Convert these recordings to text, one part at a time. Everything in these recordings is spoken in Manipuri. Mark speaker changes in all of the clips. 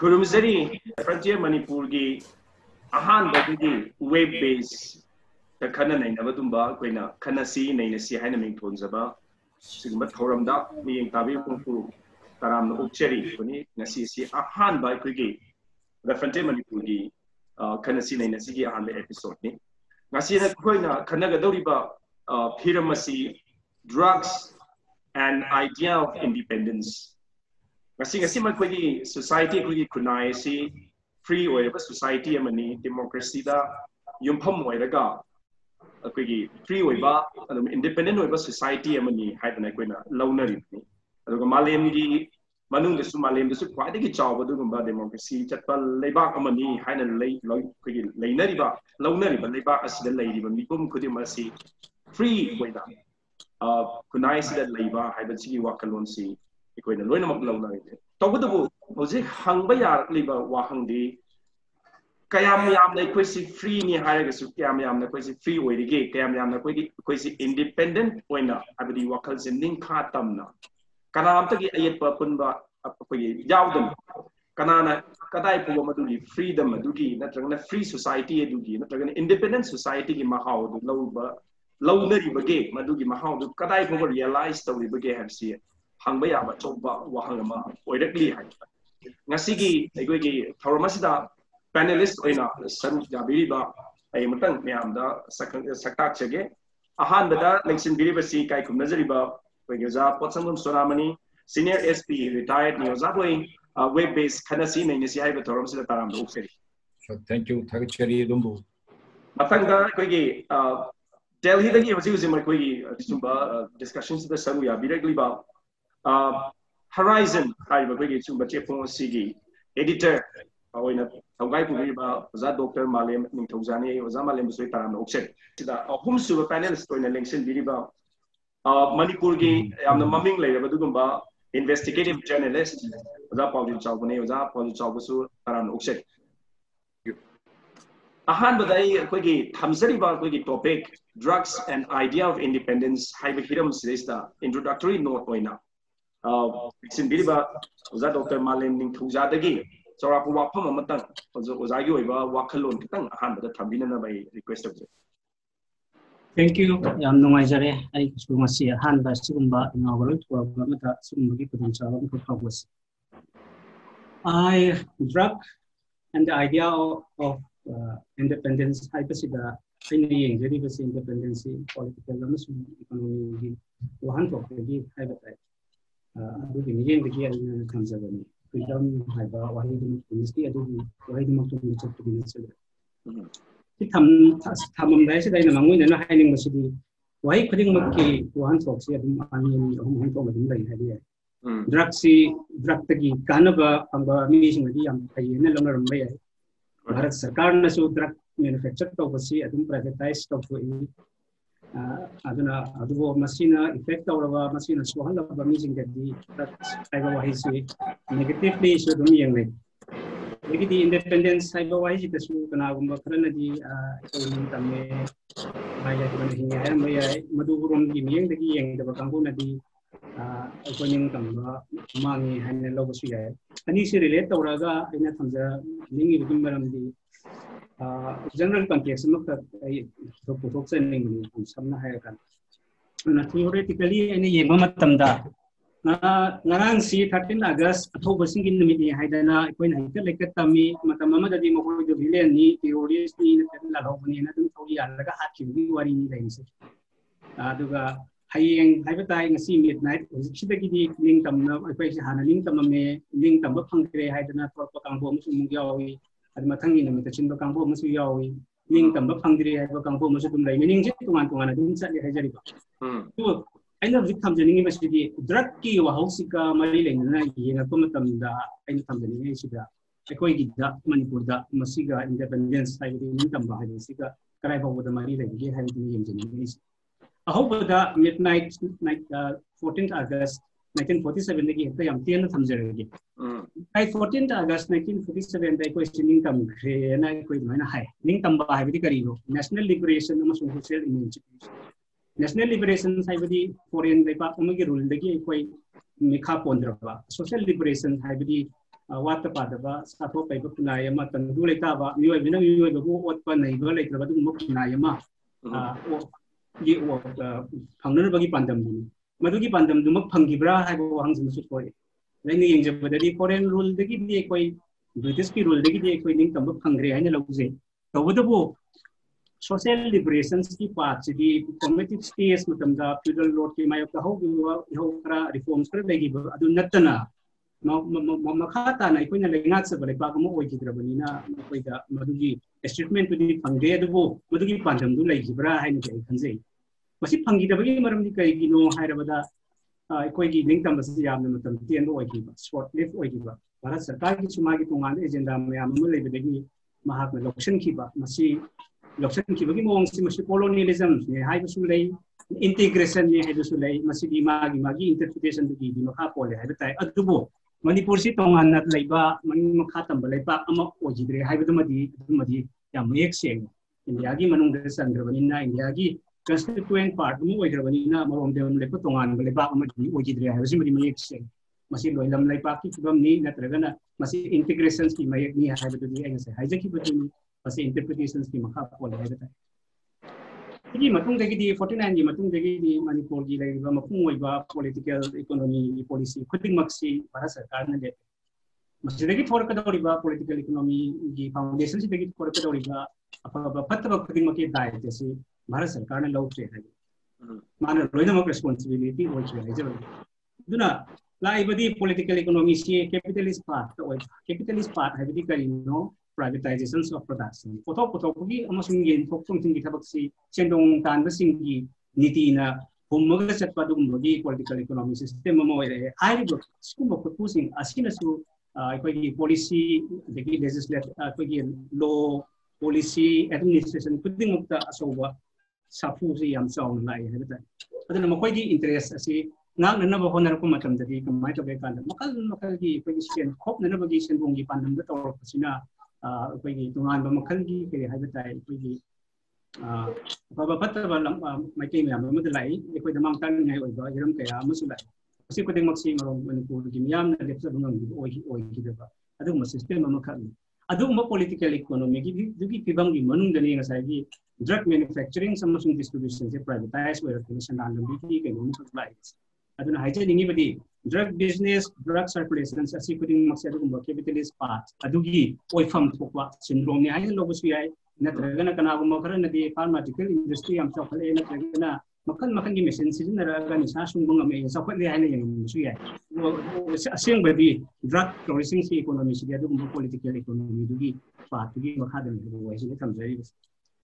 Speaker 1: खुरुमजरी फ्रंटियर मणिपुर की अहान बगी वेब बेस द खना नैनबदुंबा कोइना खनसी नैनसी हाइना मिंथोनजबा सिगमा थौरमदा मियें ताबी पुंपु तराम उक्चरी कोनी ngasi si ahan ba koigi the frontier Manipur की खनसी नैनसी की अहान एपिसोड नि ngasi na koina खनगदौरिबा फिरमसी drugs and idea of independence ngasi makoigi society koigi kunai si free oiba society amani democracy da yumpham oiraga akoigi free oiba adum independent oiba society amani haidana koina launari ni aduga malem gi manung desu malem desu khwaidagi chawba dugumba democracy chatpa leibak amani haina lei koigi leinariba launariba leibak asida leiriba mipum khudima si free oida kunai sida leiba haibachigi wakalon si ikoina loina mak launari tawbudu hojik hangba yar liba wahangdi kayam yamna koisi free ni haraga su kayam yamna koisi free oirige kayam yamna koisi independent oina abadi wakal se ning khatamna kanam tagi ayetpa punba apoi yawdam kanana kadai puwa maduli freedom adugi natragana free society adugi natragana independent society gi mahau du lawba lawnari bage madugi mahau du kadai puwa realize tawri bage habsi hangba yaba chobba wahangama oirakli hai ngasigi aigoi thaumasida panelist oina saru jabiriba ai matang myamda saktak chege ahan bada lengsin biribasi kai kumnazariba oigaza potsangum sonamani senior SP retired neoza boy web based khanasi nainasi haiba thoramsida taram ukseri
Speaker 2: thank you thagchari dumbu
Speaker 1: matangda koigi delhi dagi hoji mar koigi sumba discussions da saru ya directly ba horizon haiba koigi sumba chepong sigi editor oina thaugai pubiba oza Dr. Malem Ningthaujani oza Malem Busoi taram ukseri sida ahum suba panelist oina lengsin biriba Manipur ki yamna maming leiraba dugumba investigative journalist oza Pauli Chawbane oza Pauli Chawbusu taran uksek ahan badai koigi thamsariba koigi topic drugs and idea of independence haiba hiram sista introductory note oina sin biriba oza Dr. Malem Ningthauja dagi chawrapu wafam amatang oza gi oiba wakhalon kitang ahan bada thambina na bai request of
Speaker 3: Thank you. Yam nungaijare ai sumasi han ba sumba inaugural tour mata sumbi potential of I drug and the idea of independence hypersida in the independence political economy one for the habitat the conservation freedom haiba wahid ministry adu wahid maktu thamam dai se dai na mangoi na haining masidi wai khading makki wan thok se adum ani hum thok adum lai hadi drug tagi kanaba amba mi singadi yam thai na longram bai bharat sarkar na su drug manufacture to basi adum privatize to aduna adubo masina effect awra masina sohal ba mi singadi aiba wahi se negatively so dum yang lai the independence cyber wise the su kana gumba kharana di tamme maya di bani hinga her maya madugurum gi miyeng dagi yeng da kangbu na di opening tamba mangi hanne logo su ya ani se relate tawraga ina thamja lingi bidum maram di general context makta ai to puthok chen ning ni samna hai kan na theoretically ani yengba matamda ngarang si 13 August athoba singin numit ni haidana koina hita lekat tami matama dadi mokoi do villain ni terrorist ni na lobani na dum thogi alaga hakki wari ni lainse aduga hayeng haibatai ngasi midnight sidagi di link tamna koi hana link tamame link tamba phangre haidana torpa kangbo musu mungyawi ad mathangi numit chinba kangbo musu yawi link tamba phangre haiba kangbo musu dum lai meaning je tuman tuman dum chali haijari ba aina victim jeni masidi drug ki wahosika mari lengna yenga komatamda aina tamdani sida ekoi gida manipur da masiga independence haidi ni tamba haidi sika karai bawo da mari legi haidi yenjeni is ahoba midnight 14th August 1947 dagi hekta yam tian thamjaregi kai 14th August 1947 dai koi sining tam khre na koi maina hai ning tamba haidi karibo national liberation amasung social emancipation national liberation haibadi foreign lepa amagi rule dagi koi mikha pondraba social liberation haibadi वात पादबा साथो पैब खुनाय अमा तंदु लेताबा मियोय बिना मियोय बबु ओतपा नैबा लेत्रबा दुम खुनाय अमा ये फंगनबगी पांदम दुनी मदुगी पांदम दुमक फंगिब्रा हाइबो हांगसिमसु थोय लेनि यंजबददी फॉरेन रूल दगी दि कोई ब्रिटिश की रूल दगी दि कोई निंग तंब फंगरे हाइने लौजे तबदबो सोशल लिबरेशंस की पार्ट सिदी कॉम्पिटिटिव स्टेज मतमदा फ्यूडल लॉर्ड के मायक हौकरा रिफॉर्म्स कर लेगी अदु नत्तना मखा ना अखोइना लेंगाक सब लेपाक अमा ओइगिद्रबनिना अखोइदा मदुगी स्टेटमेंट तुदी फंगदे अदुबो मदुगी पांदमदु लेगिब्रा हाइने के खनजै मसी फंगिदबगी मरमदि कइगिनो हाइरबदा अखोइगी निंगतमबसि यामना मतम तेंदो ओइगिबा शॉर्ट लिव ओइगिबा भारत सरकार की सुमागी तोंगान एजेंडा मयाम अमा लेबदगी महाकना लौक्सनखिबा मसी लौक्सनखिबगी मोंगसि मसी कोलोनियलिज्म ने हाइबसु लei इंटीग्रेशन ने हाइबसु लei मसी मागी इंटरप्रिटेशन दुगी दि मखा पोले हाइबा ताइ अदुबो मणिपुर से तोंगान लेबा मनि मखा तंब लेबा अमा ओजिद्रे हाइबदमदी याम मयेक सेंग इंडिया की मनुंग चंद्रबनिना इंडिया की कंस्टिट्यूएंट पार्ट अमा ओइद्रबनिना मरोम देम लेबा तोंगान लेबा अमदी ओजिद्रे हाइबसि मदि मयेक सेंग मसी लोइलम लेबा की फिबम नि नत्रगना मसी इंटीग्रेशन की मयेक नि हाइबदुदी एंगसे हाइजकी बदुनी मसी इंटरप्रिटेशंस की मखा पोले हाइबता की मतुंग दगी दी 49 की मतुंग दगी दी मणिपुर की लेबा मफुंग ओइबा पॉलिटिकल इकोनॉमी पॉलिसी खुदिंग मक्सी भारत सरकार ने ले मसिदगी थोरकदौरिबा पॉलिटिकल इकोनॉमी की फाउंडेशन सिदगी थोरकदौरिबा अफबा फतबा खुदिंग मके दायित्व से भारत सरकार ने लौत्रे है माने लोइनमक रिस्पांसिबिलिटी ओइछे है जब दुना लाइबदी पॉलिटिकल इकोनॉमी से कैपिटलिस्ट पार्ट है बदी करिनो privatization of production पोथोकी अमसुंग येन थोक्तोंसिंग की थबकसी सेंदोंग तानबसिंगी नीतिना हुममगा चटपादुगुंबगी पॉलिटिकल इकोनॉमी सिस्टम अमा ओइरे हाइरिबो स्कुम प्रपोजिंग असिनसु अखोगी पॉलिसी दगी लेजिस्लेट अखोगी लॉ पॉलिसी एडमिनिस्ट्रेशन खुदिंगमुक्ता असौबा साफुसी याम चाउन लाई हेबता अदुना मखोगी इंटरेस्ट असि नागननबो होनरको मतमदगी कमाय तबे कांद मकल की अखोगी सेन खोपननबगी सेंदोंगी पांदमदा तौरपसिना अखोगी तोंगानबा मखलगी के हाइबताय अखोगी बाबा फतबा माइकई मैम अमद लाई अखोई दमांग तानिङाइ ओइबा हिरम कया अमसु लाई असी खुदिंगमक्सी मरोम मणिपुर की मियामना लेप्सब ngam ओइगिदबा अदुम सिस्टम अमखलि अदुम पॉलिटिकल इकोनॉमी की दुगी फिबंगी मनुंगदनि ngसाइगी ड्रग मैन्युफैक्चरिंग समसुंग डिस्ट्रीब्यूशन से प्राइवेटाइज ओइरखनि सनान लंबी की कइनो लाई अदुना हाइजेनिंगी बदी ड्रग बिजनेस ड्रग सर्कुलेशन असी खुदिंगमक्सी अदुगुंबा कैपिटलिस्ट पार्ट अदुगी ओइफम थोकवा सिंड्रोम ने हाइन लोबसु याय नत्रगना कनागुंबा खरनदी फार्मास्यूटिकल इंडस्ट्री am chawkhale नत्रगना मखन की मशीन सिजनरगा निसा सुंगंगमे चawkhale हाइन यंगसु याय असेंबदी ड्रग फ्लोरिशिंग सी इकोनॉमी से अदुगुंबा पॉलिटिकल इकोनॉमी दुगी पार्ट दुगी मखादन वइसे थमजरी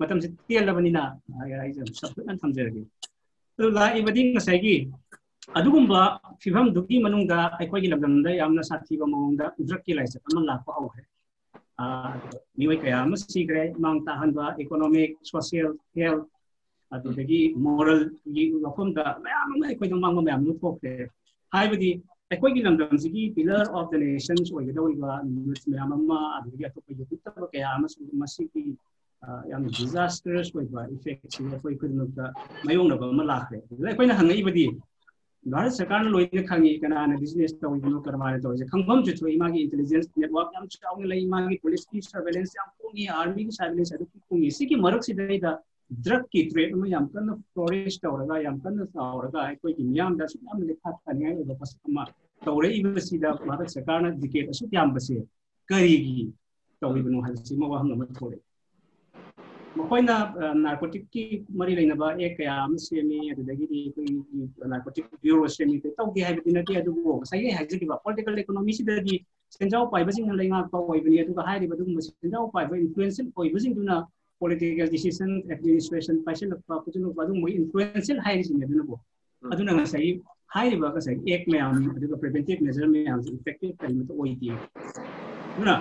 Speaker 3: मतम से तेलबनिना आई सबन थमजरगे तो लाइबदी ngसाइगी अदुगुंबा फिभम दुगी मनुंगा अखोगी लमदमदा यामना साथीबा मौंदा ड्रग की लाइसेंस अमन लाखो हौरे मिवै कया अम सिग्रे मांग ताहनबा इकोनॉमिक सोशल हेल्थ अदुदगी मोरल की वफमदा मयाम अमा अखोई मांग मयाम थोखरे हाइबदी अखोगी लमदमसिगी पिलर ऑफ द नेशंस ओइगदौइबा मयाम अमा अदुदगी अतोपा युतब कया अमा मसिगी याम डिजास्टर्स ओइबा इफेक्ट सि अखोई खुदमका मयोंगनबा अमा लाखरे अखोइना हंगइबदी भारत सरकार ने लोइने खांगी कनाना बिजनेस तौइबनो करमाने तौइसे खंगबम जुथो इमागी इंटेलिजेंस नेटवर्क याम चाउने लई इमागी पुलिस की सर्वेलेंस याम कोंगी आर्मी की सर्वेलेंस अदु कोंगी सिकी मरक सिदैदा ड्रग की ट्रेड में याम कन फ्लोरिश तौरगा याम कन तौरगा कोई की मियाम दा सुयाम लेखा थानिया ओबा पसमा तौरे इबसिदा भारत सरकार ने डिकेट असु याम बसे करीगी तौइबनो हलसि मवा हंगम थोरे मखोइना नार्कोटिक की मरी लेनबा एक कया अम सेमी अदुदगी नार्कोटिक ब्यूरो सेमी तौगे हाइबदि नति अदुबो साइगे हाइजगिबा पॉलिटिकल इकोनॉमी सिदगी सेंजाव पाइबसिंग लेंगा पाइबनि अदुगा हाइरिबा दुगुम सेंजाव पाइबा इन्फ्लुएंशियल पाइबसिंग दुना पॉलिटिकल डिसीजन एडमिनिस्ट्रेशन पाइसल पापुजुनु बादु मो इन्फ्लुएंशियल हाइरिसिंग अदुनबो अदुना ngasai हाइरिबा कसai एक मैम अदुगा प्रिवेंटिव मेजर मैम इफेक्टिव करिमत ओइदि दुना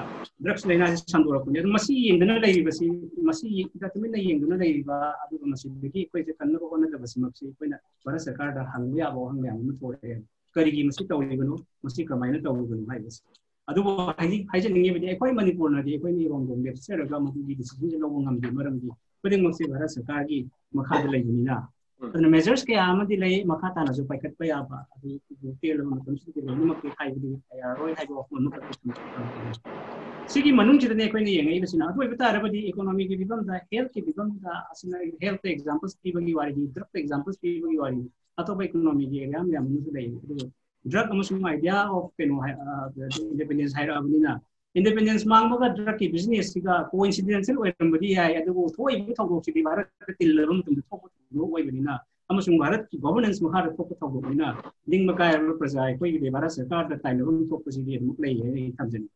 Speaker 3: ड्रग्स लेना संदोरकुने मसी येंगदना लेरिबसी मसी गतमिना येंगदना लेरिबा अदुगा मसीदगी कोइसे कन्नबो होनदबसी मक्सी कोइना भारत सरकार दा हंगया बो हंगया म थोरे करिगी मसी तौलिबनो मसी कमाइना तौलिबनो हाइबस अदुबो हाइजनिंगे बदि अखोइ मणिपुर नदि अखोइ नि रोंगोम लेप्सरगा मखुगी डिसिजन लौबो ngamdi मरमदि कोदिंग मसी भारत सरकार की मखाद लेगिना aduna measures ke amadi lay makata na so paikat pa yaba adu tel ma tam su ke ni mak ke khai di ya roi hai of ma ka sigi manung chidane ko ni yengai basina adu bata rabadi economy ke bibam da health ke bibam da asina health examples ki bagi wari di drug examples ki bagi wari ato ba economy ke ram ya mun su dai drug amasung idea of independence hai rabina independence mang ba drug ki business siga coincidental oirambadi hai adu thoi bi thog si bharat til labam tum thok no oibina amasung bharat ki governance ma har thok thog bina ding ma kai praja koi ki bharat sarkar da tai labam thok si di muk lei hai thamjani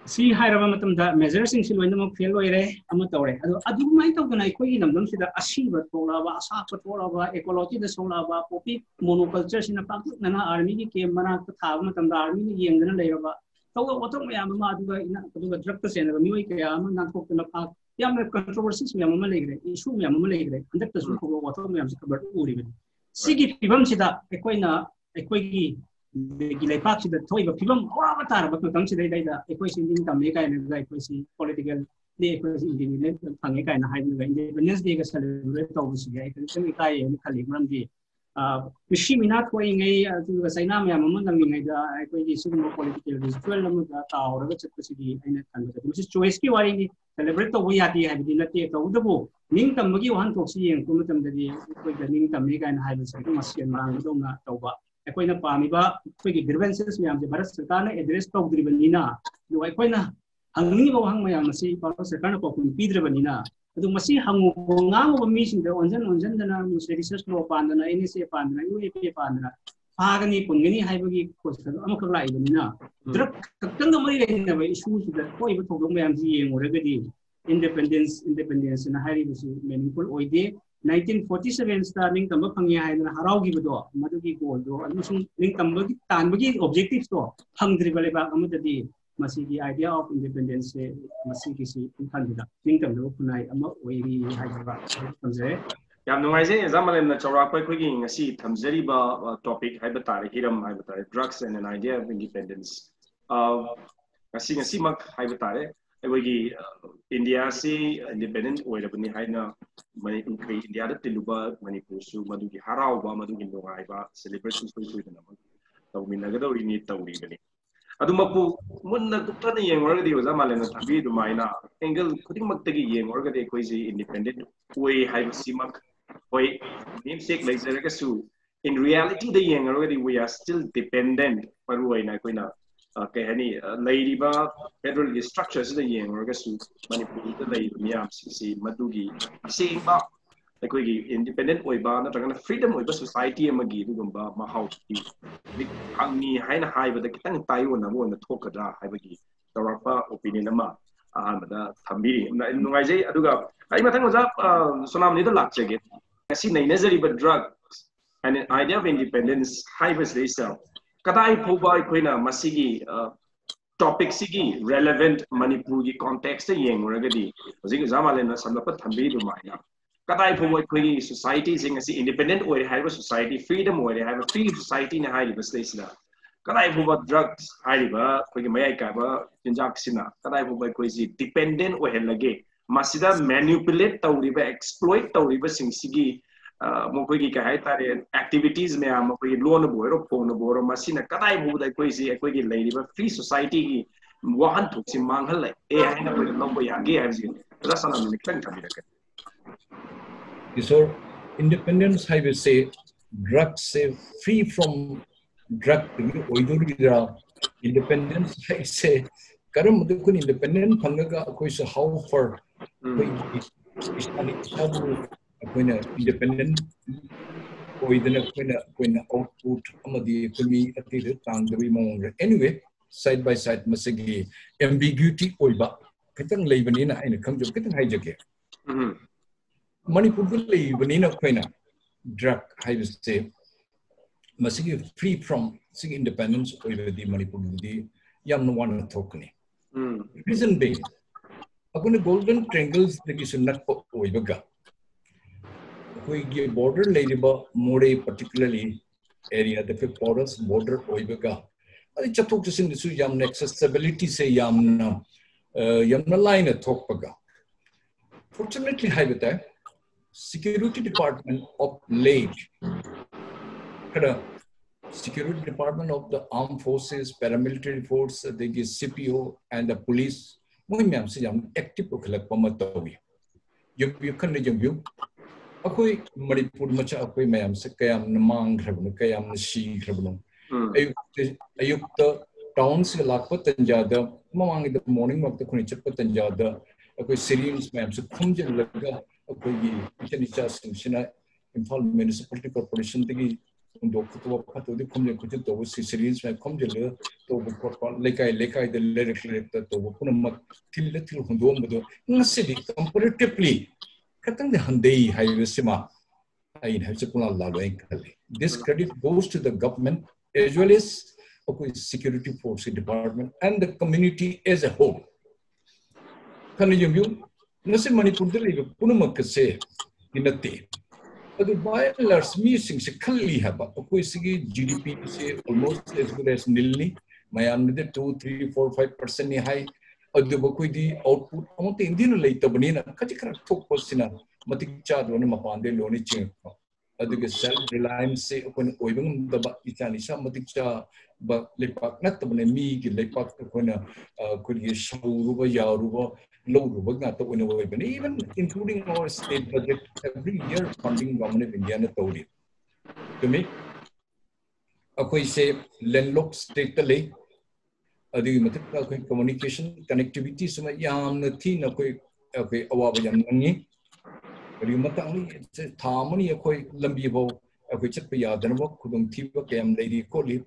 Speaker 3: si hairaba matam da measures sing silwaina mak fail oire ama tawre adu mai tawdana koi namdam sida asiba tolaba asa pa tolaba ecology da solaba popi monoculture sina pak nana army ki kem mana ka thaw matam da army ni yengdana leiraba tawa otok mayam ma aduga drug ta sena mi oi kaya ama nan thok na pak yam controversies mayam ma legre issue mayam ma legre andak ta su ko otok mayam se kabar uri ben sigi pibam sida ekoina ekoigi gilai pak sida thoi ba pibam ora batar ba tam sida dai da ekoi sin ding tam le kai na ga ekoi si political de ekoi si independent phange kai na hai na independence day ga celebrate to bu si ga ekoi kai ni khali ram di mishi mina thoi ngai atu ga saina ma ma nang ngai da ekoi ji su mo political ritual lam da ta ora ga chat si di aina kan ga mishi choice ki wari ni celebrate to bu ya ti hai di na te to da bu ning tam gi wan tok si yeng ku tam da di ekoi ga ning tam le kai na hai ba sa ma sian mang do na to ba अकोइना पामिबा अखोइगी ग्रीवेंसेस म्याम जे भारत सरकार ने एड्रेस तौद्रिबनिना दु अखोइना हंगनी बो हंग म्याम मसी भारत सरकार ने पकुन पीद्रबनिना अदु मसी हंगु ngang mi sing de onjan dana research लो पांदना एनएसए पांदना यूएपी पांदना पागनी पुंगनी हाइबगी कोस्ट अमख लाइबनिना द्रक कक्तंग मरि लेना बे इशू सुदा कोइ बो थोगम ma'am ji येंगोरगदी independence na hari bisi meaningful oide 1947 starting tamba phangya haina haraugi bodo madugi goal do amusung ling tamba gi tanbagi objectives to phangdri bale ba amudadi masigi idea of independence se masigi si thandida ling tamba kunai ama oiri haiba tamje
Speaker 1: yam nungaise example na chawra pa khoi gi ngasi thamjari ba topic haiba tare hiram haiba tare drugs and an idea of independence ngasi mak haiba tare अबगी इंडिया से इंडिपेंडेंट ओइरबनी हाइना मनी इंक्री इंडिया द तिलुबा मणिपुर सु मदुगी हराउबा मदुगी नोगाइबा सेलिब्रेशन सोइना तौमिनगदौरिनी तौरिबनी अदुमपु मुन्ना कुतन येंगरगदी ओजा मालेना थाबी दुमाइना एंगल खुदिमक्तगी येंगरगदी कोइजी इंडिपेंडेंट ओइ हाइबसिमक ओइ namesake लेजरगसु in reality the yengargadi we are still dependent paruaina koina कहनी लैरिबा फेडरल स्ट्रक्चर्स द येंगरगसु मणिपुर द लैब मियाम सी मदुगी सेंबा अखोगी इंडिपेंडेंट ओइबा नत्रगना फ्रीडम ओइबा सोसाइटी अमगी दुगुंबा महाउटी अंगनी हाइना हाइबदा कितंग ताइवन अमोन थोकदा हाइबगी तौरपा ओपिनियन अमा अहामदा थंबी नुगाइजे अदुगा आई मथंग ओजा Sonam निदो लाचगे ngasi nainazariba drugs and an idea of independence haibas leisa kadai phoba koina masigi topic sigi relevant manipur gi context yenguragadi hojik jamalena samlapa thambi du maina kadai phoba koi society sing asi independent oi haiba society freedom oi haiba free society na haiba station kadai phoba drugs haiba koi mayai ka ba tinjak sina kadai phoba koi si dependent oi helage masida manipulate tawriba exploit tawriba sing sigi मोकोगी का है तारे एक्टिविटीज में आम कोई लोन बोरो फोन बोरो मसीना कदाई बुदा कोई सी कोई की लेरिबा फ्री सोसाइटी की वाहन थुक्सी मांगहल ए हैना कोई लंबो यागे हरजी रसना में क्लंग थमी रखे
Speaker 2: इसोर इंडिपेंडेंस हाइवे से ड्रग से फ्री फ्रॉम ड्रग ओइदुरिरा इंडिपेंडेंस हाइवे से करम दुकुन इंडिपेंडेंट फंगगा कोई से हाउ फॉर कोई इस्लामिक अखोइना इंडिपेंडेंट ओइदना कोइना आउटपुट अमदी कोमी अतिरे तांगदबी मोंग एनीवे साइड बाय साइड मसगी एम्बिग्यूटी ओइबा खतंग लेबनीना आइना खंजो खतंग हाइजगे मणिपुर द लेबनीना कोइना ड्रग हाइबसे मसगी फ्री फ्रॉम सिग इंडिपेंडेंस ओइबदी मणिपुर दी यामन वान थोकनी रीजन बे अखोइना गोल्डन ट्रायंगल्स दगी सुनत ओइबगा कोई border लेरिबा more particularly area the porous border ओइबगा अदि चथोक चसिन दिसु याम accessibility से यामना लाइन थोकपगा fortunately हाइबता security department of late kada security department of the armed forces, paramilitary force, the CPO and the police moi myam se yam active okhlak pama tawi you can you akoi manipur macha akoi mayam se kayam namang khrabnu kayam shi khrabnu ayukta town se lakpa tanjada mamang the morning of the khunichap tanjada akoi Syrians mayam se khumjal laga akoi gi chanicha sina Imphal municipality corporation tigi dokto khato di khumje khujin to Syrians may khumjal to lekai the lyric to punam til hundom bodo ngasidi comparatively katang de handei haivesima ain havsepuna laloi kali. This credit goes to the government as well as security force department and the community as a whole. Kanijum nasi Manipur dili punamak se inate adu by and large missing se khalli haba akoi sigi GDP se almost as good as nilni mayam de 2 3 4 5% ni high adu bakoi di output among indin leita banina kachikra thok posina matik cha do na mapande loni ching adu ge self reliance se akon oibang da ba itani sa matik cha ba lepak nat bane mi gi lepak kona kuri shuru ba yaru ba low even including our state budget every year funding government of India na tawri to me akoi se landlocked state le adi matak akoi communication connectivity suma yam na thi na koi awaba yam ngi adi matang ni thamani akoi lambi bo akoi chat pa yadan bo khudung thi ba kem lady ko li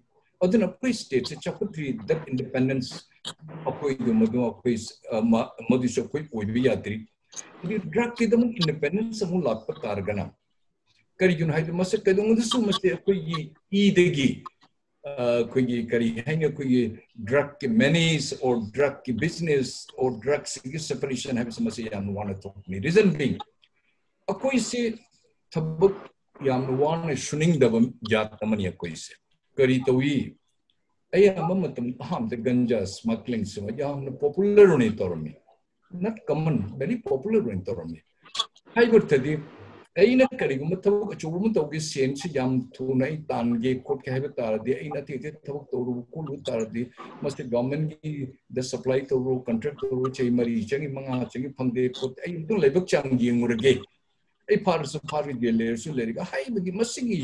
Speaker 2: aduna akoi state se chaputri that independence akoi do madu akoi madu so koi oibi yatri adi drug ki dam independence mu lat pa targana kari gun hai mas kadung du su mas akoi e degi koi kari hang koi drug ki menace or drug ki business or drug separation have some say yam want to talk me reason being akoi se thabuk yam want shuning dabam jat tamani akoi se kari tawi aya mamatam ham the ganja smuggling so yam popular on tormi not common very popular on tormi I got tadi aina kari gumatab chubum tawgi sense yam thunai tan ge kot ke have tar de aina te thabuk toru kulu tar de must government gi the supply toru contract toru chei mari changi manga changi phangde kot ai du lebak chang gi ngurge ai par so par ge le su le ga hai gi masigi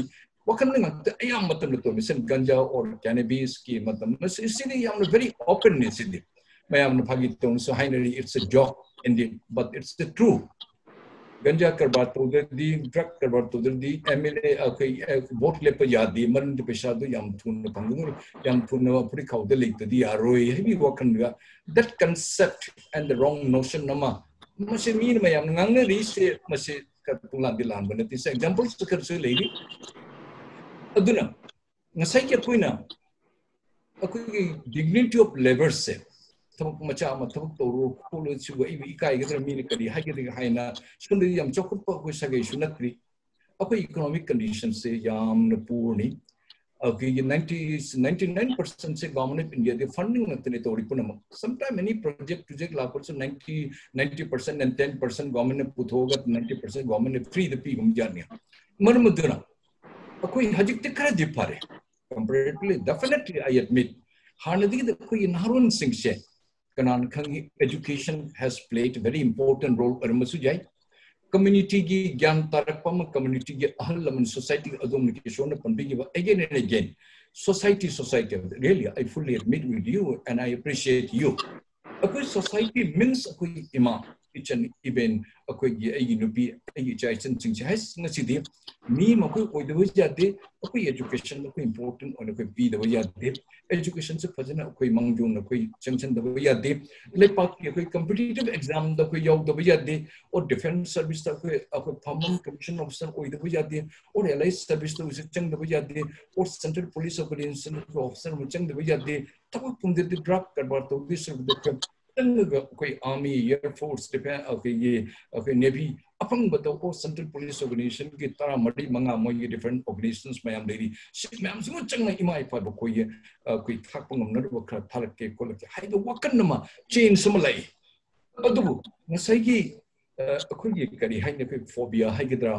Speaker 2: wakan nang ayam matam to mission ganja or cannabis ki matam sini yam very openness in it mayam phagi tong so finally it's a joke indeed but it's the true ganja karbar to the drug karbar to the MLA okay vote le pa yadi man de pesha do yam thun pangur yam thun puri khau de lik the aroi heavy wakan ga that concept and the wrong notion nama mase mean mayam ngang ri se mase katulan dilan banati se examples to kerse lady aduna ngasai ke koina akoi dignity of labor se thamuk macha ma thamuk toru kholo chu ga ibi kai ga mi ne kadi ha ge haina sundi yam chokut pa ko sagai sunatri akoi economic conditions se yam na purni akoi 99% se government of India the funding natne tori punam sometime any project la por 90% and 10% government puthoga 90% government free the p gum janya marmuduna akoi hajik te kara dipare comparatively definitely I admit hanadi the koi narun sing se kanan khangi education has played a very important role armasu jai community gi gyan tarakpam community gi ahlaman society adom ki shona pandigi again and again society really I fully admit with you and I appreciate you akoi society means akoi ima kitchen even akoi gi ai nupi ai chai chen ching chai ngasi di mi ma koi oi de jate akoi education akoi important on akoi bi de jate education se phajana akoi mangjung na koi changchen de jate le pak ki akoi competitive exam da koi yaw de jate or defense service da akoi famum commission officer oi de jate or LI service da chang de jate or central police operation officer mu chang de jate tabu pum de drug karbar to this de koi army air force defense okay navy apang bato ko central police organization ki tara madi manga moi different organizations mayam lady mayam su chang na imai pa ko ye koi thak pangam na ro kha thalak ke ko la hai do wakan ma chain sumalai adu ngasai gi ꯑꯩꯈꯣꯏꯒꯤ ꯀꯔꯤ ꯍꯥꯏꯅ ꯑꯩꯈꯣꯏ ꯐꯣꯕꯤꯌꯥ ꯍꯥꯏꯒꯗ꯭ꯔꯥ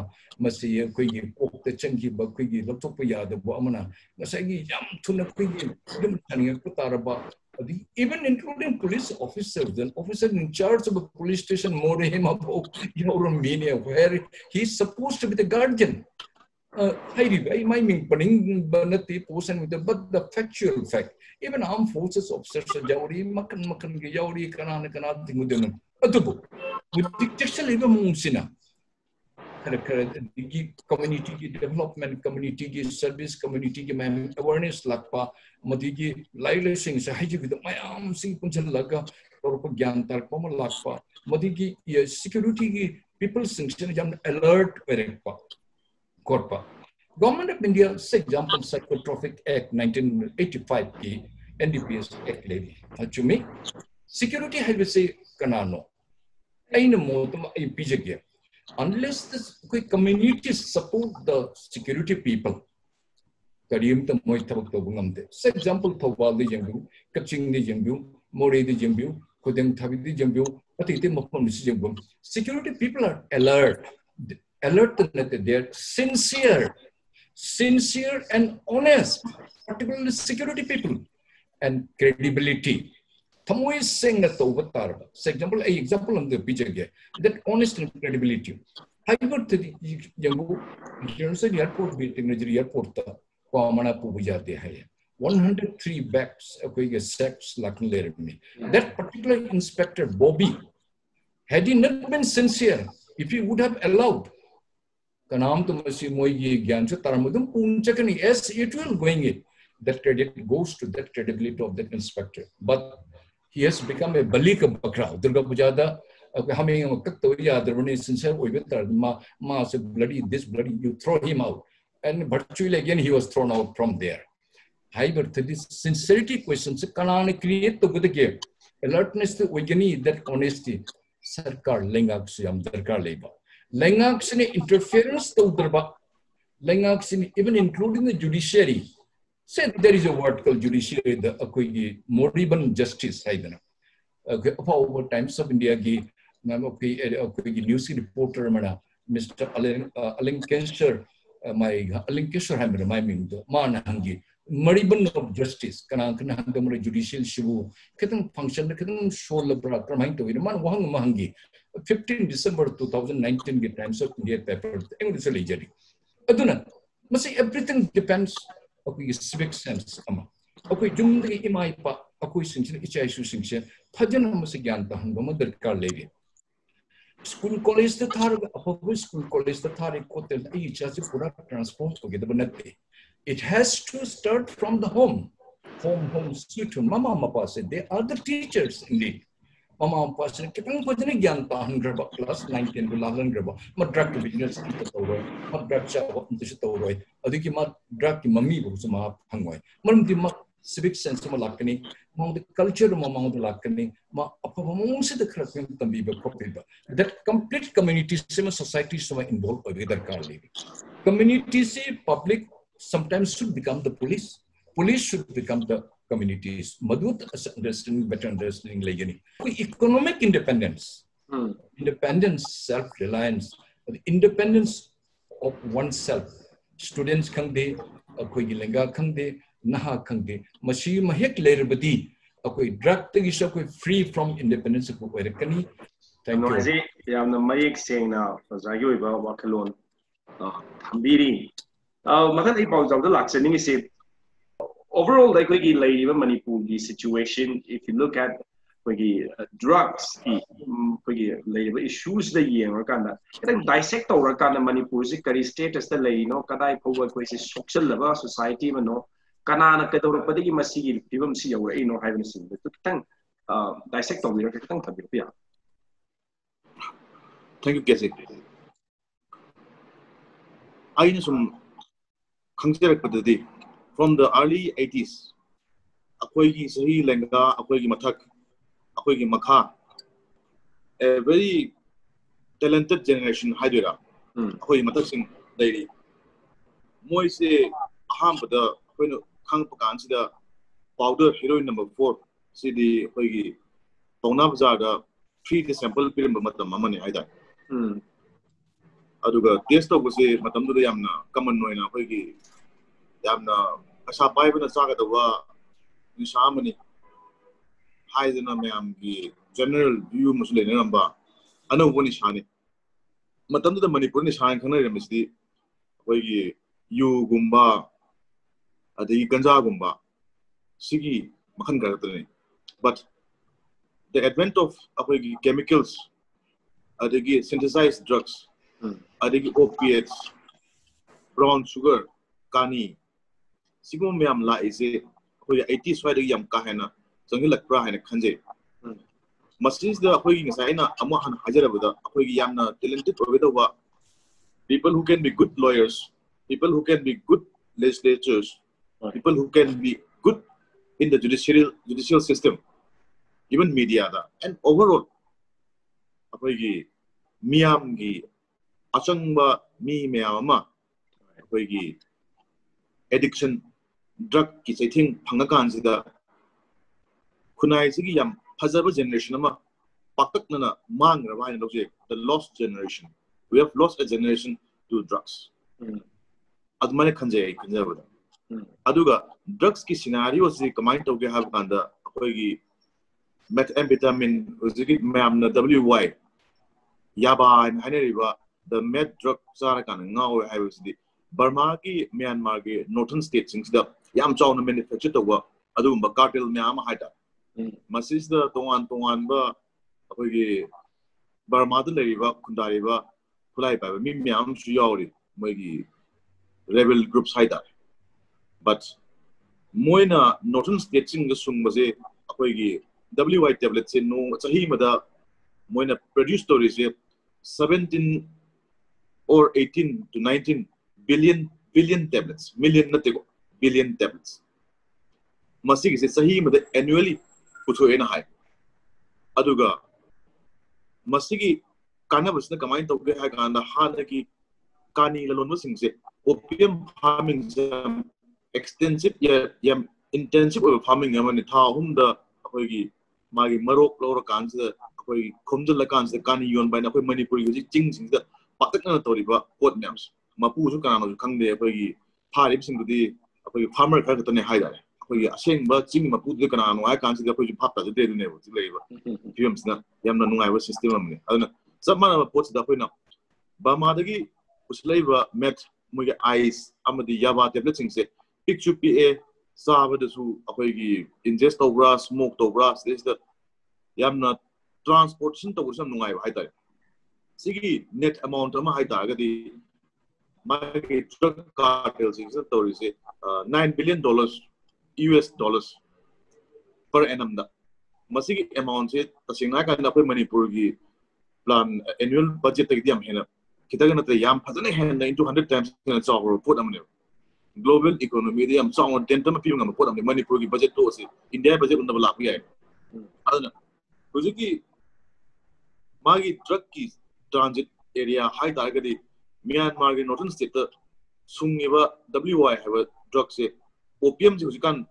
Speaker 2: ꯃꯁꯤ ꯑꯩꯈꯣꯏꯒꯤ ꯀꯣꯛꯇ ꯆꯪꯈꯤꯕ ꯑꯩꯈꯣꯏꯒꯤ ꯂꯧꯊꯣꯛꯄ ꯌꯥꯗꯕ ꯑꯃꯅ ꯉꯁꯥꯏꯒꯤ ꯌꯥꯝ ꯊꯨꯅ ꯑꯩꯈꯣꯏꯒꯤ ꯌꯨꯝ ꯊꯥꯅꯤꯡꯉꯛꯄ ꯇꯥꯔꯕ ꯑꯗꯒꯤ even including police officers, an officer in charge of a police station more him about Romania where he's supposed to be the guardian. I mean, but the factual fact, even armed forces officers are Jauri, Makan Yauri, Kanana, with dictation even Mumsina. Community development, community service, community awareness, Lakpa, Madigi, Laila Singh, Sahaji with my arm, Sing Punjan Laga, or Gyantar, Poma Lakpa, Madigi, security people sing alert, Korpa. Government of India, for example, Psychotropic Act 1985, NDPS Act levy. Achumi, security have say Kanano. Aina Motama Pijagya. Unless the communities support the security people, Karim the Moitabungamde. For example, Tawal the Jambu, Kaching the Jambu, More the Jambu, Kodem Tavi the Jambu, but it is Jambu. Security people are alert. Alert that they are sincere and honest, particularly security people, and credibility. Tamoy saying that over Tarba. For example on the picture here, that honest and credibility. I got to the University Airport, technology airport, Kwamana Pujate Haya. 103 bags of sacks like me. That particular inspector, Bobby, had he not been sincere, if he would have allowed Kanam to Masi Moyi Gyancha Taramudum Punchakani, yes, it will going it. That credit goes to that credibility of that inspector. But he has become a Balika Bakra. Durga Pujada, Humming a Kaktoya, the Rene sincere with Ma said bloody, this bloody, you throw him out. And virtually again he was thrown out from there. However, to this sincerity questions, Kanana create the good game. Alertness to Wigani, that honesty, Sarkar, Lengaxiam, Darkar labor. Lengaxin interference to Durba, Lengaxin, even including the judiciary. Said there is a word called judiciary, the moribund justice. Over Times of India, news reporter, Mr. Alankensher, my Alankensher Hammer, my mean, Manahangi, moribund of justice, Kanankanamara judicial shivu, Katan function, the Katan Shola Pramang to Man Wang Mahangi, 15 December 2019, Times of India paper, English legend. Aduna, must say everything depends. Okay, civic sense. Okay, Jumri Imaipa, acquisition, Ichai Pajan Masigan, Mother Carlegi. School college the Targ, school college the Tari Kotel, each as if put transport together. It has to start from the home. Home, suit Mama Mapa said they are the teachers indeed. Mama Passion, keeping Pajanigan class 19 to Lalan Graba, Madrak business over, Madrak Shop into Shitoy, Adikima Drak Mami Busama Hangway, Murmdima civic sense of Malakani, among the culture of Mamma Lakani, Ma Apamonsi the Kraken Tambiba Propiba. That complete community, civil society so involved with the car lady. Communities, public sometimes should become the police. Police should become the communities. Madhut understanding, better understanding like economic independence, independence, self-reliance, independence of oneself. Students kangde, lenga kangde, naha kangde, mashi mahek lerbadi, drug tegisha free from independence of Kani. Thank you.
Speaker 1: Yamna mayek saying now, Zayu about Wakalon, Tambiri. Makan Ipau of the Laxening is it. Overall, like even Manipur situation, if you look at drugs, issues the year or kind of dissect over kind of Manipur status the lay, Kadai over social level society, Kanana Kadorapadi Masi, Pivum see away, having seen the tongue dissect over your tongue.
Speaker 4: Thank you, Casey. I know some consider from the early 80s, Akoigi Sahi Lenga, Akoigi Matak, Akoigi Makha, a very talented generation, Hydra, Akoigi Matak Lady. Moise Hampada, when Kang Pakan, the powder heroine number 4, see the Hoigi Tonabza, 3 sample film of Mamani Ida. aduga taste to buse matam du yamna common noina khoigi yamna asa pai bana saga da wa nishamani haidana mayam gi general view musle ne namba ana woni shani matam du manipur ni shan khana remisdi khoigi yu gumba adagi ganja gumba sigi makhan garatane but the advent of khoigi chemicals adagi synthesized drugs adagi opiates brown sugar kani sigum myam la ise khoi 80s wai dagi yam ka hena sangi lakra hena khanje masis da khoi ngi saina amo han hajarabada khoi yamna talented obedawa people who can be good lawyers, people who can be good legislators, people who can be good in the judicial system, even media da, and overall khoi miyam gi achangba mi meyama khoi addiction drug ki chaiting phangakan sida kunai sigi yam phajaba generation ama paktakna mangra ba ni loje the lost generation. We have lost a generation to drugs. Admane khanje bada. Aduga drugs ki scenario si kamai to ge have kanda khoigi methamphetamine uzigi mamna WY yaba and haneriba the meth drug sara kan ngaw haibsidi Burma ki Myanmar ki northern states sing da yam chawna manufacture to wa adugumba cartel myam haita masis da tongan ba khoigi Burma da leriba kundariba Kulai by Mimiam Shuyori, Magi rebel groups haida. But Moina Northern States in the Sumbaze, Apoigi, WY tablets in no Sahimada Moina produced stories 17 or 18 to 19 billion tablets, million natego, billion tablets. Masig is Sahimada annually put in a high. Aduga Masigi. Kana basna kamai to ge ha ganda hana ki kani lalon sing se opium farming extensive ya intensive farming amani tha hunda khoi gi magi marok lor kan se khoi khomjul la kan se kani yon baina khoi manipur gi ching sing da patak na tori ba pot nyams mapu su kana no khang de khoi gi pharib sing di khoi farmer kha to ne hai da khoi gi aseng ba ching mapu de kana no ai kan se khoi phap ta de ne bo le ba films na yamna nungai ba system amni aduna Samana pots the point. Bamadagi Uslava met Muga ice, Amadi Yaba tableting say, picture PA, Savada who Apogi ingest of brass, smoked of brass, this the Yamna transportation to some Nungai Haita. Sigi net amount of Haita, the market drug cartels in Satori say $9 billion US dollars per annum. Masigi amount it, a Sinaka and Upper Manipurgi. Plan annual budget take them here. Kitagana yam Pazana hand into 100 times in a sour put them global economy, the song on 10 time appearing on the put on the money for the budget to us. India budget on the lap. Kuzuki Magi truck keys transit area high target Myanmar Northern State Sungiva WY have a drug say opium Zukan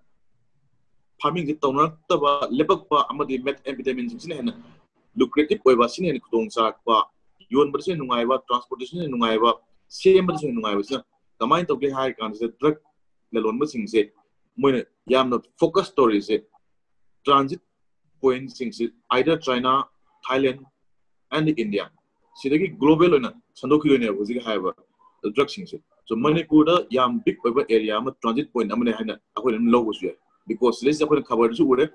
Speaker 4: farming the toner Lepakpa Amadi methamphetamine lucrative oibasin and kudong sakpa yon bersin nungaiba transportation nungaiba same bersin nungaiba kamai to ge hai kan se drug lalon masing se moina yamna focus stories se transit point sing se either China Thailand and India sidagi global na sandoki ne buzi hai ba drug sing se so Manipur da yam big oiba area ma transit point amane haina akoi lo busu because let's akoi cover su ure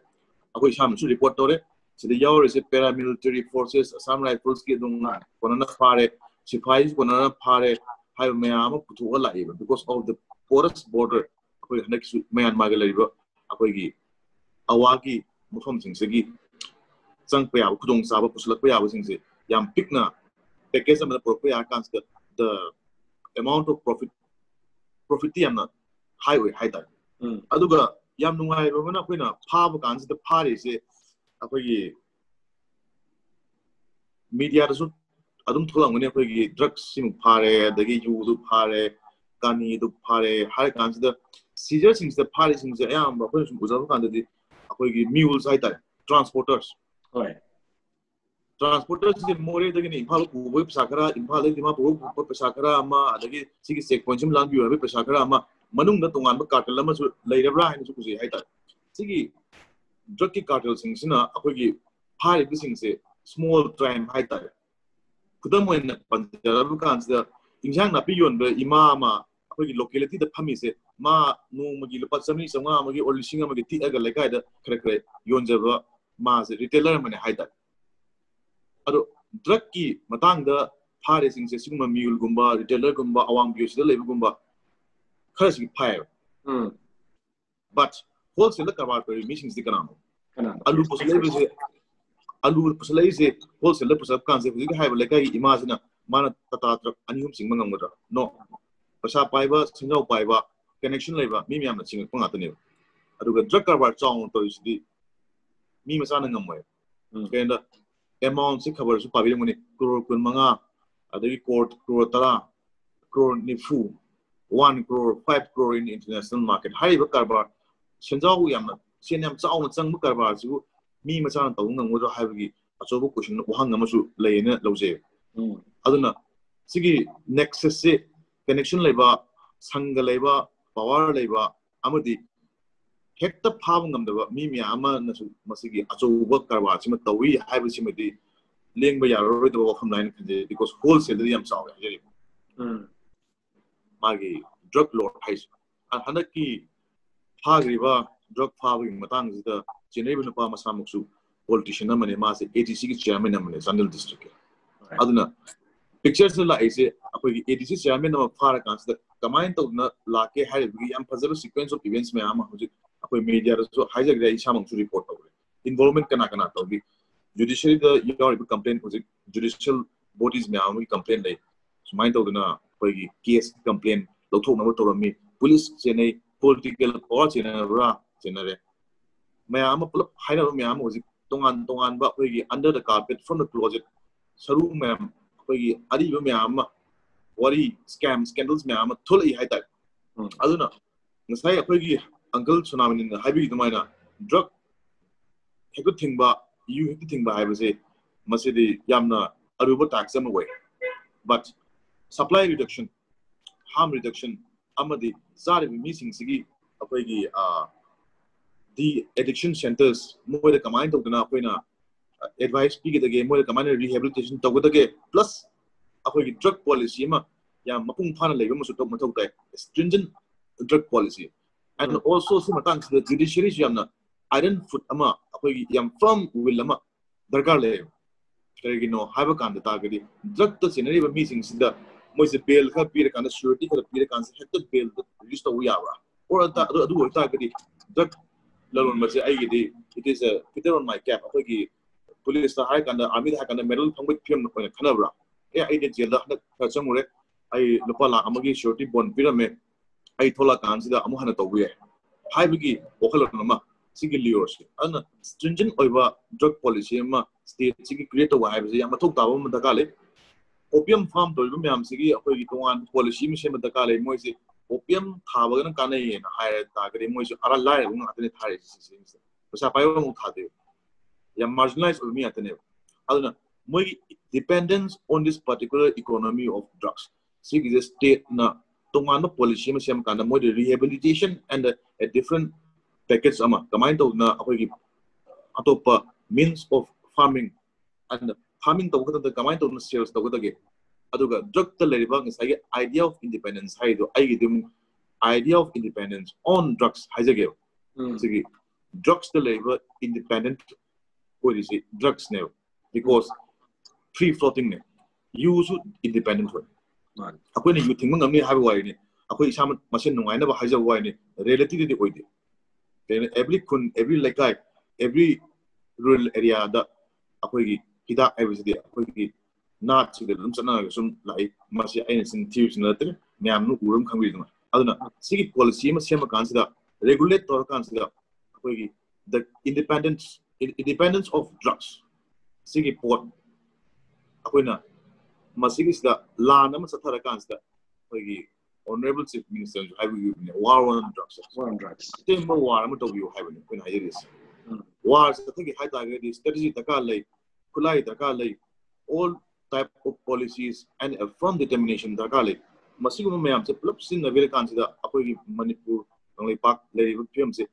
Speaker 4: akoi sham su report tore So the Yaw is a paramilitary forces, some rifles get on Konana Pare, Sipais, Konana Pare, High Mayama, Putuala even because of the porous border next to Myanmar River, Akogi, Awaki, Mufam Singsi, Sankpaya, Kudong Saba, Puslapaya, Singsi, Yam Pikna, the case of the Propia can't the amount of profitiam highway high time. Aduga, Yam Nungai, Rovana Pina, Pava can't the parties. Apogi media doesn't Adum Tulang when you drugs sim pare, the Giju pare, Gani do pare, high consider Caesar since the Paris in the Am, but was under the Apogi mules, transporters. transporter se more de ni phal ku boi pasakara imphal de ma puru pasakara ama adagi sigi check point sim lang bi be pasakara ama manung da tongan ba cartel ama su leirabra hain su kusi haita sigi drug ki cartel sing sina akoi gi phari bi sing se small crime haita kudam when panjarabu kan se injang na pi yon be ima ma akoi gi locality da phami se ma nu magi lupa samni sanga magi or lising magi ti aga lekai da khre khre yon jaba ma se retailer mane haita ado drug ki matang da phare sing se singma miul gumba retailer gumba awang bius da lebu gumba khasi phire but wholesale ka bar peri meetings di kanam alu poslai se wholesale posap kan se fuji hai bale kai imagine mana tata truck anihum sing mangam da no pasa paiba singau paiba connection leba mi miam na sing panga tane adu ga drug ka bar chong to isdi mi masa na ngamai kenda amount se cover su pabi muni crore kun manga adagi court crore tara crore ni fu 1 crore 5 crore in international market hai ba karbar senjau yam sen yam chaw na chang ba karbar su mi macha na tawung ngam do hai gi achobu question wahang ngam su leine loje aduna sigi nexus se connection leba sanga leba power leba amadi hekta phab ngam da mi mi ama na su masigi achobu karbar sima tawi hai ba sima di leng ba yaroi do from line because wholesale yam chaw ya jeri magi drug lord hais hanaki phagriba drug phabing matang sida chenai bana pa masamuksu politician amane ma se ATC ki chairman amane Sandal district aduna pictures la aise apoi ATC chairman am phara kan sida kamain to na lake hai bi am fazar sequence of events me ama hoji apoi media so hijack rai samangsu report to involvement kana kana to bi judiciary the your complaint hoji judicial bodies me am complaint lai sumain to na apoi case complaint lothok na to mi police chenai political or chenara chenare mayam pull haina mayam hoji tongan ba apoi under the carpet from the closet saru mayam apoi ari ba mayam wari scandals mayam thulai hai ta aduna ngasai apoi uncle sunamin haibi dumaina drug heku thingba you heku thingba haibase masidi yamna aruba tax am way but supply reduction harm reduction amadi sare missing sigi apoi gi the addiction centers more the command of na apoi na advice pi ge the more the command rehabilitation to the plus apoi gi drug policy ma ya mapung phana leiba musu to mathau tai stringent drug policy and also some thanks the judiciary yamna iron foot ama apoi gi yam firm will ama darkar le kare no have kan ta gadi drug to scenario missing sida moise bail ka pir kan surety ka pir kan se hekta bail release to ya ba or ta adu ta gadi drug lalon ma se ai gidi it is a fitter on my cap apoi gi police ta hai kan army ha kan medal phangbai phim no khana bra e ai de jail da ka chamure ai lupa la amagi surety bond pirame ai thola kan sida amu hana to buye hai bigi okhalon ma sigi liors ana stringent oiba drug policy ma state sigi create wa hai ya mathok ta ma dakale opium farm to me am sigi apoi gi tongan policy mi se ma dakale moise opium thaba gan kanai na hai ta gari moise ara lai ngun atene thare si pasa pai mo thade ya marginalized me atene aduna moi dependence on this particular economy of drugs sigi the state na tongan policy mi se ma kan moi rehabilitation and a different package ama kamain to na apoi gi atopa means of farming and farming to the kamain to sales to the aduga drug the leriba ngai idea of independence hai do ai gidum idea of independence on drugs haijage sigi drugs the labor independent what is it drugs now because free floating ne use independent one akoi ne you think ngam ni ha wai ni akoi isam machine nungai na ba haija wai ni relatively de oide then every like every rural area da akoi gi hida every akoi gi not to the lumsana some like masi ain sin theories na tre nyam nu urum khangwi dum aduna sigi policy ma sema consider regulate or consider akoi gi the independence of drugs sigi port akoi na masigi sida la na ma sathara consider akoi gi honorable chief minister have you war on drugs tem war ma to you have when I hear this war sa thagi hai ta ga strategy ta ka lai kulai daka lay all type of policies and a firm determination daka lay masigo mayam se plop sin na kan sida akoi Manipur ngai pak lay film se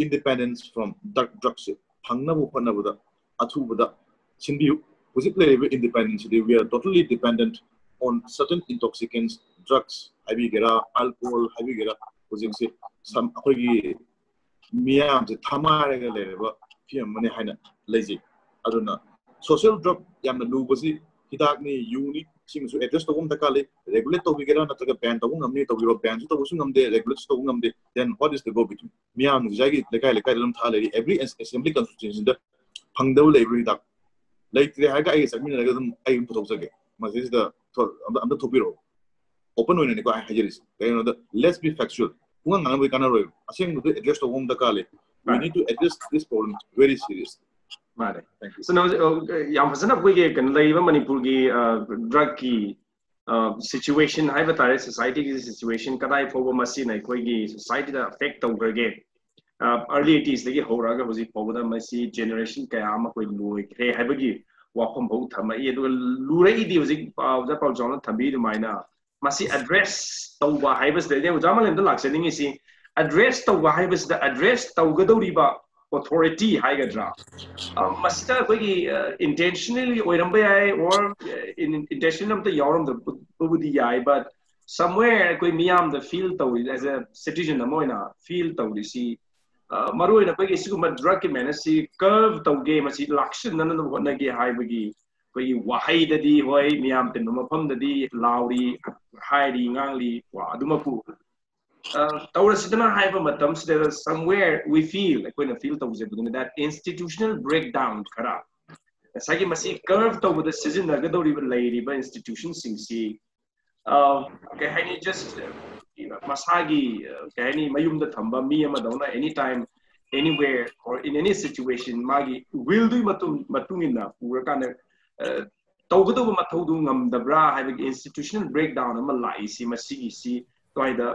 Speaker 4: independence from drugs phangna bu phana bu da athu bu da chinbiu was it lay independence we are totally dependent on certain intoxicants drugs heavy gera alcohol heavy gera was it say some akoi miyam se thamare ga lay ba film mane haina lazy aduna social drug yamna lu basi hidak ni unique sing so address to gum takale regulate to bigera na taga ban to gum ni to biro ban to gum ngam de regulate to gum de then what is the go between miyam jagi lekai lam thale every assembly constitution da phangdaw library dak like the haga ai submit na gum ai to jage mas is the am the topiro open when ni ko hajeris the let's be factual kunga ngam we kana roy aseng to address to gum takale we need to address this problem very seriously.
Speaker 1: Thank you. So now, yam hasana koi ke kan laiba Manipur ki drug ki situation hai batare society ki situation kadai phoba masi nai koi ki society da affect tau garge early 80s lagi horaga hoji phoba da masi generation kaya ama koi loi kre hai bagi wafam bau thama ye do lurai di hoji ja pau jona thambi du maina masi address tau ba hai bas de ujama lem da laksening isi address tau ba hai bas da address tau gadori ba authority haigadra masita koi intentionally oiramba yai or intentional am ta yaram the budi yai but somewhere koi miyam the feel tawi as a citizen amoina feel tawi si maru ina koi siguma drug ki menasi curve tawge masi lakshin nan na ge hai bagi koi wahai da di hoi miyam tin mafam da di lauri hairi ngangli wa aduma ku somewhere we feel like when a feel that institutional breakdown kara sagi masi curve to the season na gadori lady by institutions singsi kahani just masagi kahani mayum da thamba mi ama dauna anytime anywhere or in any situation magi will do matungina purakana tawgadu mathudu ngam dabra have institutional breakdown ama lai si masigi si the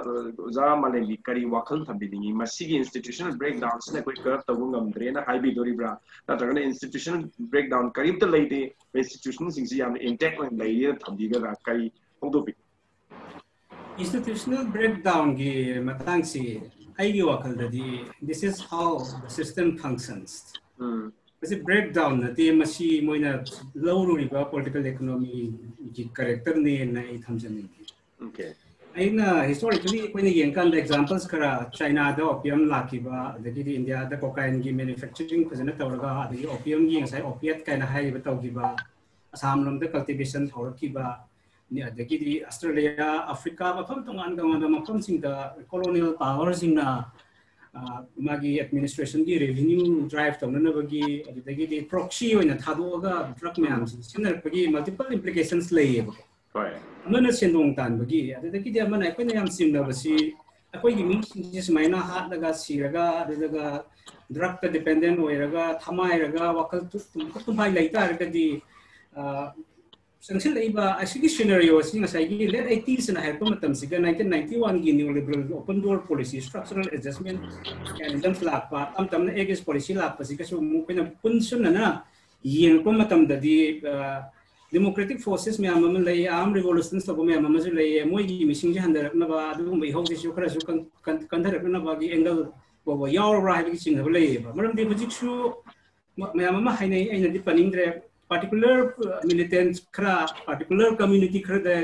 Speaker 1: za malengi kari wakal thabidingi masigi institutional breakdowns na koi curve tawungam drena high bi dori bra ta tagana institutional breakdown karim ta leide institutional singsi yam intact on leide thamdiga ra kari hongdobi
Speaker 3: institutional breakdown gi matang si aigi wakal dadi this is how the system functions Kasi breakdown na ti masi moina lawru riba political economy gi character ni na ithamjani
Speaker 1: okay
Speaker 3: aina historically when the yankan examples kara China da opium lakiba the India da cocaine gi manufacturing khazana tawraga the opium gi sai opiate kaina hai ba tawgiba Assam lom da cultivation thorkiba ni the Australia Africa mafam tongan gama mafam sing da colonial powers sing na magi administration gi revenue drive tawna bagi the proxy oina thadoga drug myam sinar bagi multiple implications layeba Mana sendong tan bagi ada kita mana aku ni yang sim dah basi aku ini mungkin semaina hat laga siraga ada laga drug dependent oi laga thamai laga wakal tu bai laita laga di sangsil iba asigi scenario sing asai gi late 80s na help matam siga 1991 gi neoliberal open door policy structural adjustment and dan flak pa tam na egis policy lak pa siga so mu pina punsun na yen ko matam da di democratic forces me amam lay am revolutions to me amam lay moi gi missing han der na ba du mai ho ji kra su kan der na ba gi angle bo yaw ra hi sing ha lay ba maram di bujik su me amam hai nei ai na di paning dre particular militant kra particular community kra da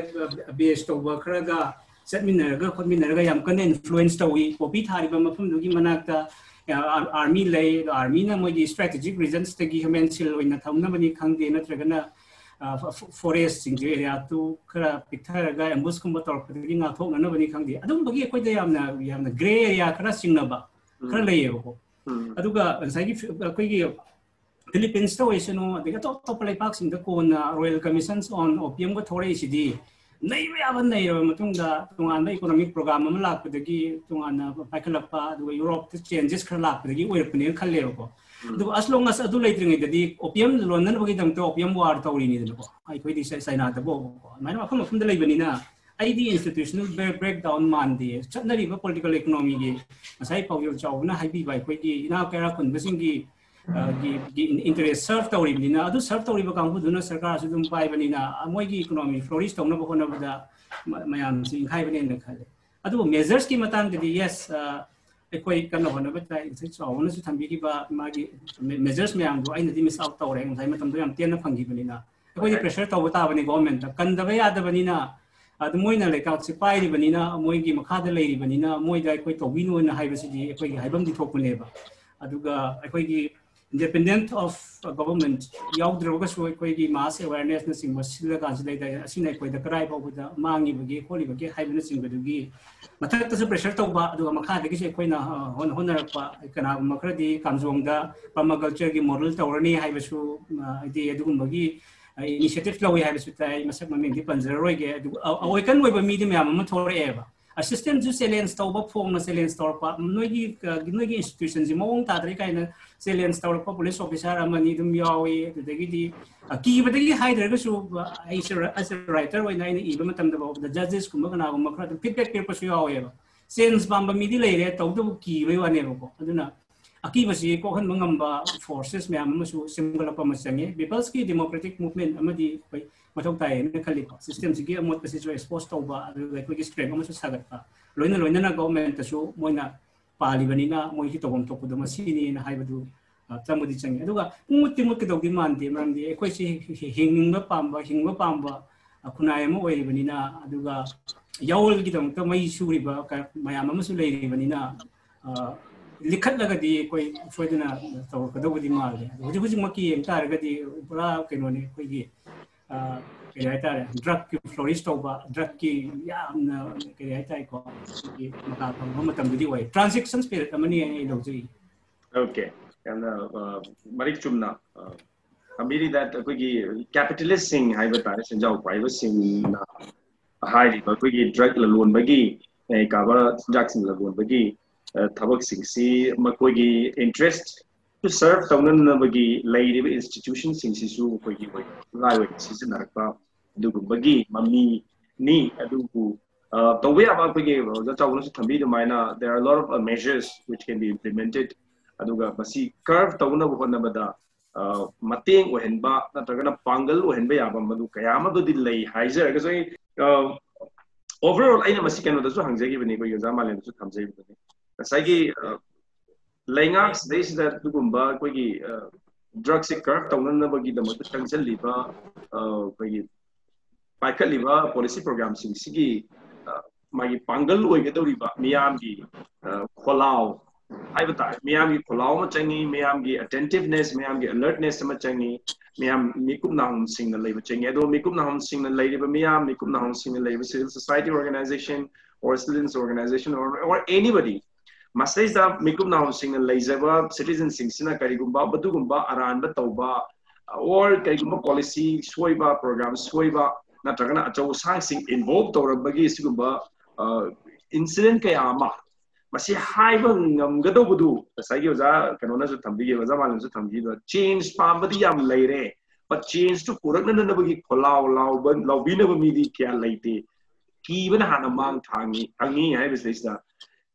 Speaker 3: based to ba kra ga set minner ga khot minner ga yam kan influence to wi ko pi thari ba mafum du gi manak ta army lay army na moi gi strategic reasons te gi human sil oina thamna bani khang de na tragana forest sing area tu kara picture ga ambush kum bator pagi nga thok na bani khang di adum bagi koi da yamna gray area kara singna ba kara laye ko aduga sai gi koi gi Philippines to is no diga to play park sing da ko na Royal Commissions on Opium ga thore sidi nei ba ban nei matung da tungan na economic program ma lak pagi tungan na pakalap pa du Europe changes kara lak pagi oi pne khalle ko as long as adu laitring idi opium lonan bagi dam to opium war tawri ni ko ai koi di sai na da bo mai ma pham pham da lai bani na ai di institutional breakdown man di chatnari ba political economy gi sai paw yo chaw na hai bi bai koi di ina kara kun basing gi interest serve tawribnina adu serve tawriba kangbu duna sarkar su dum paibanina amoigi economy flourish tawna bhona bada mayam si khaibane na khale adu measures ki matang de yes ekoi kana bhona ba tai sai chawna su thambi ki ba magi measures mayam do aina di miss out tawre ngai matam do yam tian na phangi banina ekoi pressure taw ta bani government kan da ba ya da banina adu moina le ka sipai ri banina moigi makha da lei ri banina moida ekoi tawinu na haibasi di ekoi haibam di thokune ba aduga ekoi gi independent of government yaudrogasu ekoi mass awareness na sing masila kan sidai dai asina ekoi da karai pau da mangi bagi kholi bagi haibna sing badugi mathak ta su pressure tau ba adu makha de gi ekoi na honar pa kana makradi kamjong da permaculture gi model tawrani haibasu ide adugum bagi initiative lawi haibasu tai masak maming di panzeroi ge adu awaken weba medium yam ma thore eba assistant ju salience tawba phong na salience tawpa noigi institution ji mawong ta dai kai na salience tawpa police officer amani dum yawi dagi di ki badagi haider ga su as a writer when I even matam the judges kuma kana kuma kra feedback pe pasu yawi ba sense bamba midi leire tawdu ki we wane ko aduna aki basi ko han mangamba forces me amasu symbol pa masange people's ki democratic movement amadi mathau tai na khali system sigi amot pasi jo expose tawba adu like we strength amasu sagat pa loina na government tasu moina pali banina moi ki tawam tokudo masini na haibadu tamudi changi aduga mutti mut kedogdi mandi mandi ekoi si hingba pamba kunai mo oi banina aduga yawl gi dam to mai suriba mayam amasu leiri banina likhat lagadi koi foidina taw kadogdi mali huji maki em taragadi pura kenoni koi gi kaya drug ki flourish tawba drug ki yamna kaya tai ko ki maka matam budi wai transaction spirit amani ai lojui
Speaker 1: okay and marik chumna amiri that koi gi capitalist sing haiba ta sinjau private sing na hai ba koi gi drug la loan bagi ka ba drug sing la loan bagi thabak sing si makoi gi interest to serve tawnan na bagi lairiba institution sing si su koi gi wai lai wai si narakpa adugu bagi mami ni adugu tawwe aba koi gi ja chawna su thambi de maina there are a lot of measures which can be implemented aduga masi curve tawna bhona bada mateng ohenba natragana pangal ohenba yaba madu kayama do dil lei haizer ga soi overall aina masi kano da su hangjagi bani koi ga malen su thamjai bani kasagi Laingaks, this is that Tugumba, Quiggy, drug seeker, Tonanabagi, the Motochanzel liver, Pika liver, policy programs in Sigi, my Pangal, Wigado river, Miami, Kolau, Ivata, Miami, Kolau Machangi, Miami, attentiveness, Miami, alertness, Machangi, Miam Mikum Nahum sing the labor Chang, Edo Mikum Nahum sing the lady, but Miam Mikum Nahum sing the labor civil society organization or students organization or anybody. Masai da mikum na sing laizaba citizen sing sina karigumba badugumba aranba tauba or karigumba policy soiba program soiba natragana achaw sang sing involved torabagi sigumba incident kayama masi haiba ngamgado budu sagi oza kanona su thambi oza malam su thambi do change pambadi yam leire but change to purakna na bagi kholaw law bina bamidi kya leite ki bana hana mang thangi angi hai bisda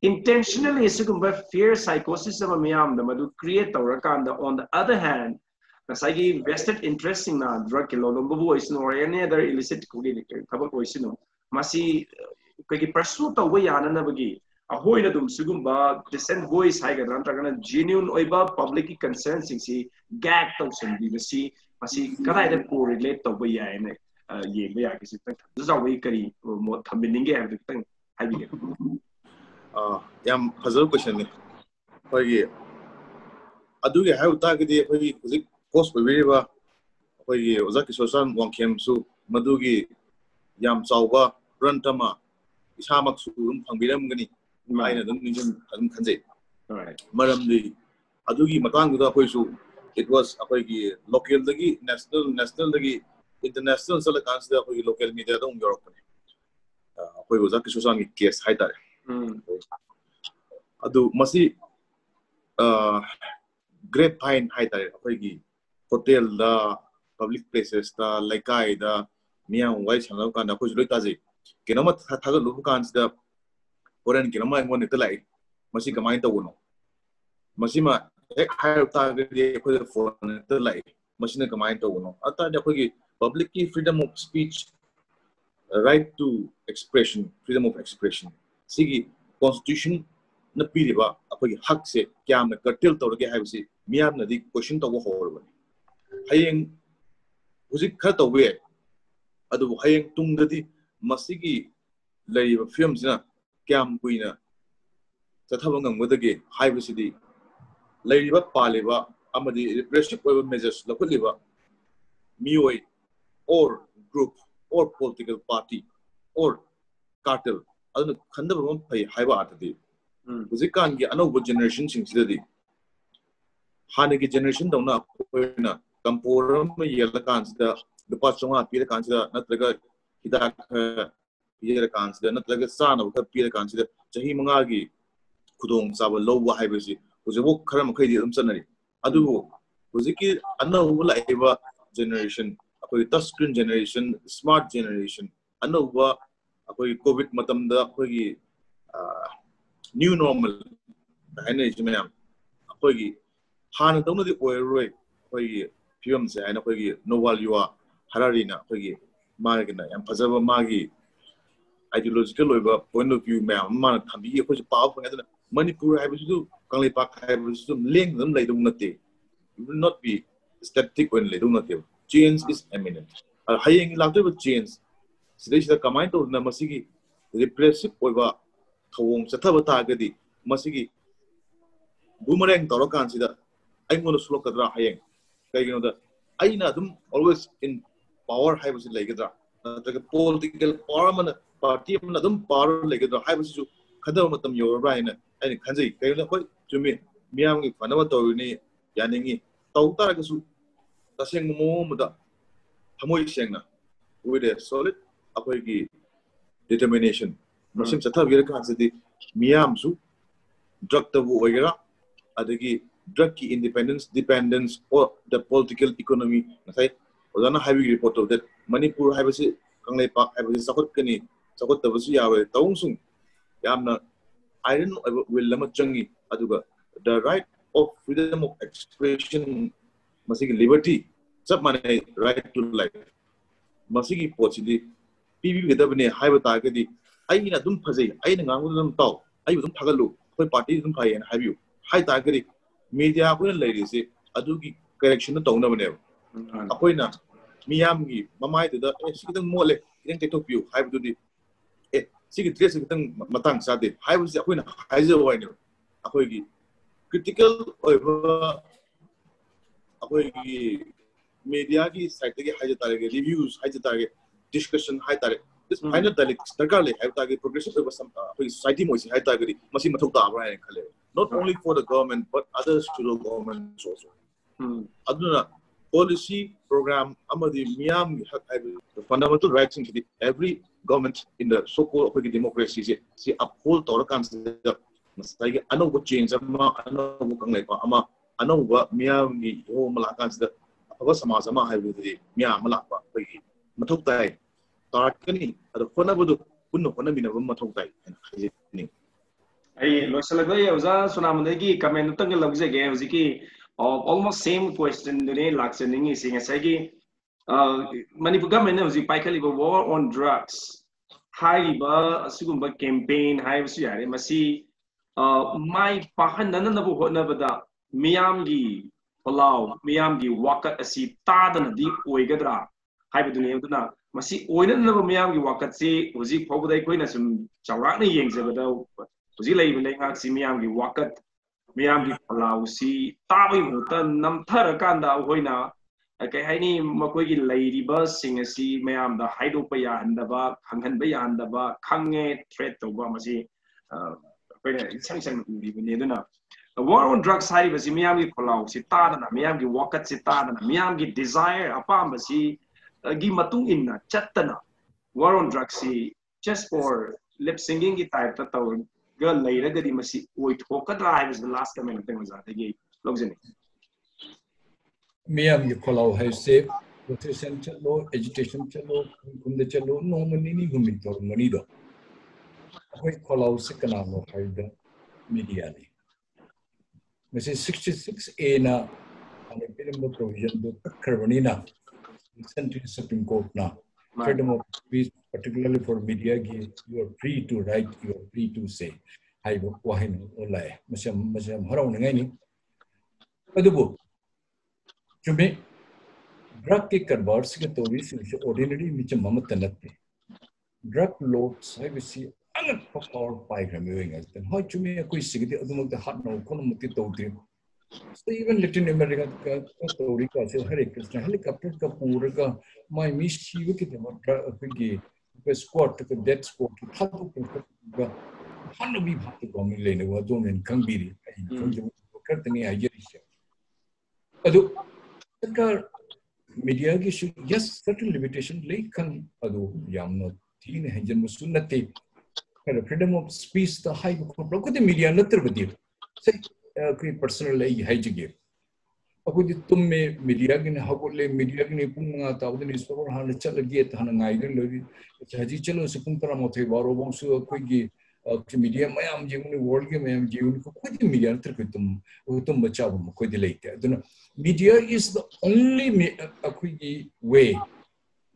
Speaker 1: intentionally fear psychosis of a miyam the madu create on the other hand nasagi vested interest in drug kilolombo voice or any other illicit voice masi pursue away ananabagi a hoina dum sugumba dissent voice higher genuine oiba public concern si gag thousand masi kada correlate to way and this is a way kari more everything
Speaker 4: yam hazard question ne hoye adu ge hayu ta ge hoye zik post be ba hoye oza ki social wangkem su madu gi yam chawba rantama isamak su phangbiram gani maina dum ninjum adum khanje maram di adu gi matang da hoye su it was hoye gi local dagi national dagi international sala kans da hoye local media dum europe ne hoye oza ki social gi case haita Adu masi grapevine haitare akoigi hotel da public places da laikai da miyang wai changau kan da khoi taji kenoma thaga lu kan da foreign kenoma ngon ne lai masi kamai ta wono masi ma higher target for like machine command to no ata the public freedom of speech right to expression freedom of expression sigi constitution na piriba akogi hak se kya na curtail tawge haibsi miyam na di question to ho hayeng huzik kha tawwe adu hayeng tungdadi masigi laiba film sina kyam kuina chathaba ngangwadage haibsidi laiba paliba amadi repressive measures lakuliba mioi or group or political party or cartel aduna khandaba mam phai haiba atadi huzikan gi anauba generation sing sidadi hanagi generation dawna koina kamporam yela kansida lupa chonga pira kansida natraga hidak pira kansida natraga sana ka pira kansida chahi manga gi khudong saba lowa haibasi huzibo kharam khaidi dum chanari adu huziki anauba laiba generation akoi touch screen generation smart generation anauba akoi covid matamda akoi new normal haina jimam akoi hana tawna di oiroi akoi film se haina akoi novel yuwa harari na akoi magina yam phajaba magi ideological oiba point of view ma man thambi akoi paw phanga manipur haibusu kangleipak haibusu leng dam leidung nate it will not be static when leidung nate change is imminent hayeng lagde change sidai combine to na masigi repressive oiba thawong chathaba tagadi masigi boomerang torokan sida aingona sulokadra hayeng kaigino da aina dum always in power haibusu legadra the political power man party man dum power legadra haibusu khadaba matam yorba ina ani khanjai kaigino hoi chumi miyam gi fanaba tawni yaningi tawtara gasu taseng mo muda hamoi sengna with a solid apoigi determination masim chatha vir kan sidi miyam su drug tabu wagera adagi drug ki independence dependence or the political economy nasai odana highway report of that manipur haibasi kanglei pak haibasi sakot kani sakot tabasu yawe taungsung yamna iron will lama changi aduga the right of freedom of expression masigi liberty sab mane right to life masigi pochidi pb gedabne haiba tagadi aina dum phajai aina ngangu dum taw ai dum thagalu koi party dum phai en haibu hai tagadi media ko leiri se adugi correction tawna bane akoina miyam gi mamai da sigidang mole idang tektok view haibu di sigi dress gitang matang sade haibu se akoina haize waine akoigi critical oiba akoigi media ki site ke haje tare reviews haje tare discussion hai tare this final tale sarkar le hai tare progressive oiba some society moisi hai tare masi mathau ta ba hai khale not only for the government but other state governments also aduna policy program amadi miyam the fundamental rights in every government in the so called democracy see uphold tawra kan masai anauba change ama anauba kanglai pa ama anauba miyam gi ho malakan sida aba samaj ama haibudi miyam malapa pai mathau tai tarakani adu khonabudu kunno khonamina mathau tai ni
Speaker 1: ai losalagoi oza sunamandagi comment tang lagzege hojiki almost same question ne lakseningi singa sagi manipur government ne hoji paikali war on drugs haiba asugumba campaign haibusu yare masi mai pahanana nabu honabada miyamgi palau miyamgi wakat asi tadana di oigadra haibuduni aduna masi oinana miyamgi wakat si hoji phobudai koina sum chawrakna yengjabada hoji laiba leingak si miyamgi wakat miyamgi palau si tabai muta namthara kanda hoina kai haini makoigi lairiba sing asi miyamda haidopa ya handaba khanghanba ya handaba khange threat toba masi war on drugs haibasi miyamgi kholau si tadana miyamgi wakat si tadana miyamgi desire apamba si gi matung inna chattana war on drugs si just for lip singing gi type ta taw ga leiraga di masi oi thokadra haibas the last comment thing was that gi logjeni
Speaker 2: miyamgi kholau haise nutrition chalo education chalo kumde chalo no mani gumin tor mani do koi kholau se kana no haida media ni message 66A na ang provision do Karvanina recently Supreme Court na freedom of speech, particularly for media, you are free to write, you are free to say. Hai bo wahin olay masam haraw na ngay ni adubo chumi drug ke karbar se tori se ordinary micha mamatanat drug lords hai bisi angat power pai ramuing astan hoi chumi koi sigidi adumag da hat no kono muti tawdri. So even Latin America ka tori ka se Hare Krishna helicopter ka pura ka mai mishi ke de apigi squad ka death squad thadu ka hanu bi bhat ko mi le ne wa do men kangbiri kartani ayerisha adu sarkar media ki should yes certain limitation like kan adu yamno thine hanjan musunnati freedom of speech the high ko the media natar badi say koi personal ai haijige akudi tumme media gine hagole media gine punga tawden isfor han chalage ta han ngai gen lori haji chalo supun tara mothe baro bongsu koi gi media mayam jinguni world ge mayam jinguni ko koi media tar ko tum bacha bom koi dilaite aduna media is the only akui way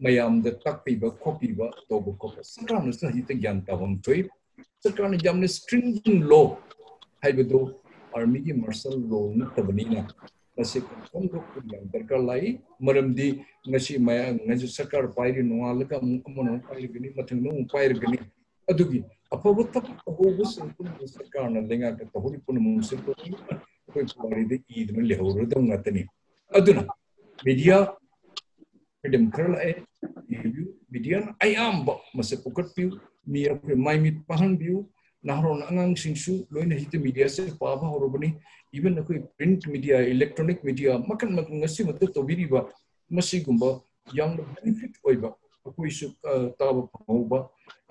Speaker 2: mayam the takpi ba copy ba to ba ko sakram no sa hita gyan ta bom toi sakram ne jamne stringent law haibedo army ki martial law na tabanina kasi kung ko yang darkar lai maramdi ngasi maya ngaju sakar pairi nuala ka mono pairi gini mathang no pairi gini adugi apabut ta obus kun sakar na lenga ka tahuri pun musil ko koi pairi de id me lehoro da ngatani aduna media freedom kerla e media ayam ba masapukat piu mi akwe mai mit pahan biu nahron angang singsu loina hite media se paba horobani even akoi print media electronic media makan ngasi mat to biriba masi gumba yang benefit oiba akoi su taba pangba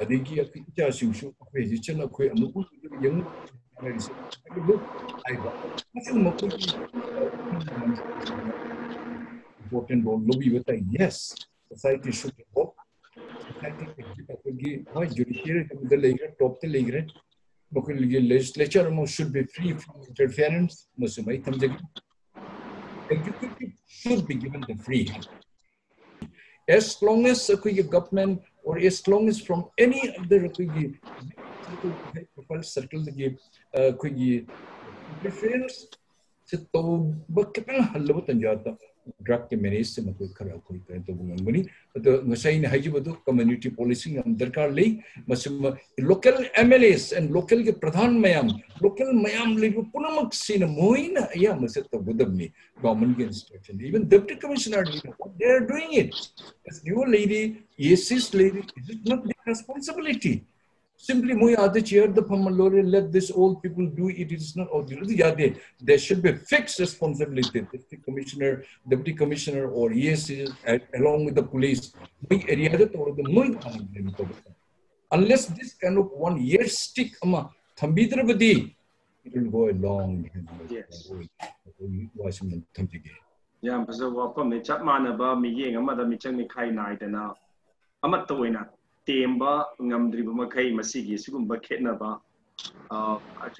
Speaker 2: adigi akija singsu akoi ji chela akoi amuku yang analysis look aiba masin makoi important role lobby bata yes society should evolve society ke why judiciary the lager top the lager the legislature should be free from interference. Executive should be given the free hand. As long as the government or as long as from any other circle the interference, drug के मैनेज से मतलब खराब कोई करें तो बुंगन बनी तो नशाई ने हाइजी बदो community policing हम दरकार ले मसम local MLAs and local के प्रधान मयाम local मयाम ले पुनमक सीन मोइना या मसे तो बुदबनी government के instruction even deputy commissioner they are doing it as your lady yes lady is it not their responsibility simply moi ade chair the pamalore let this old people do it is not ordinary there should be fixed responsibility district commissioner deputy commissioner or yes along with the police moi area or the moi unless this kind of 1 year stick ama thambidra badi it will go a long
Speaker 1: yes
Speaker 2: washington thamjige
Speaker 1: ya baza wa pam ne chap mana ba mi yeng ama da mi chang ni khai nai da na ama toina temba ngamdriba makai masigi sugumba khetnaba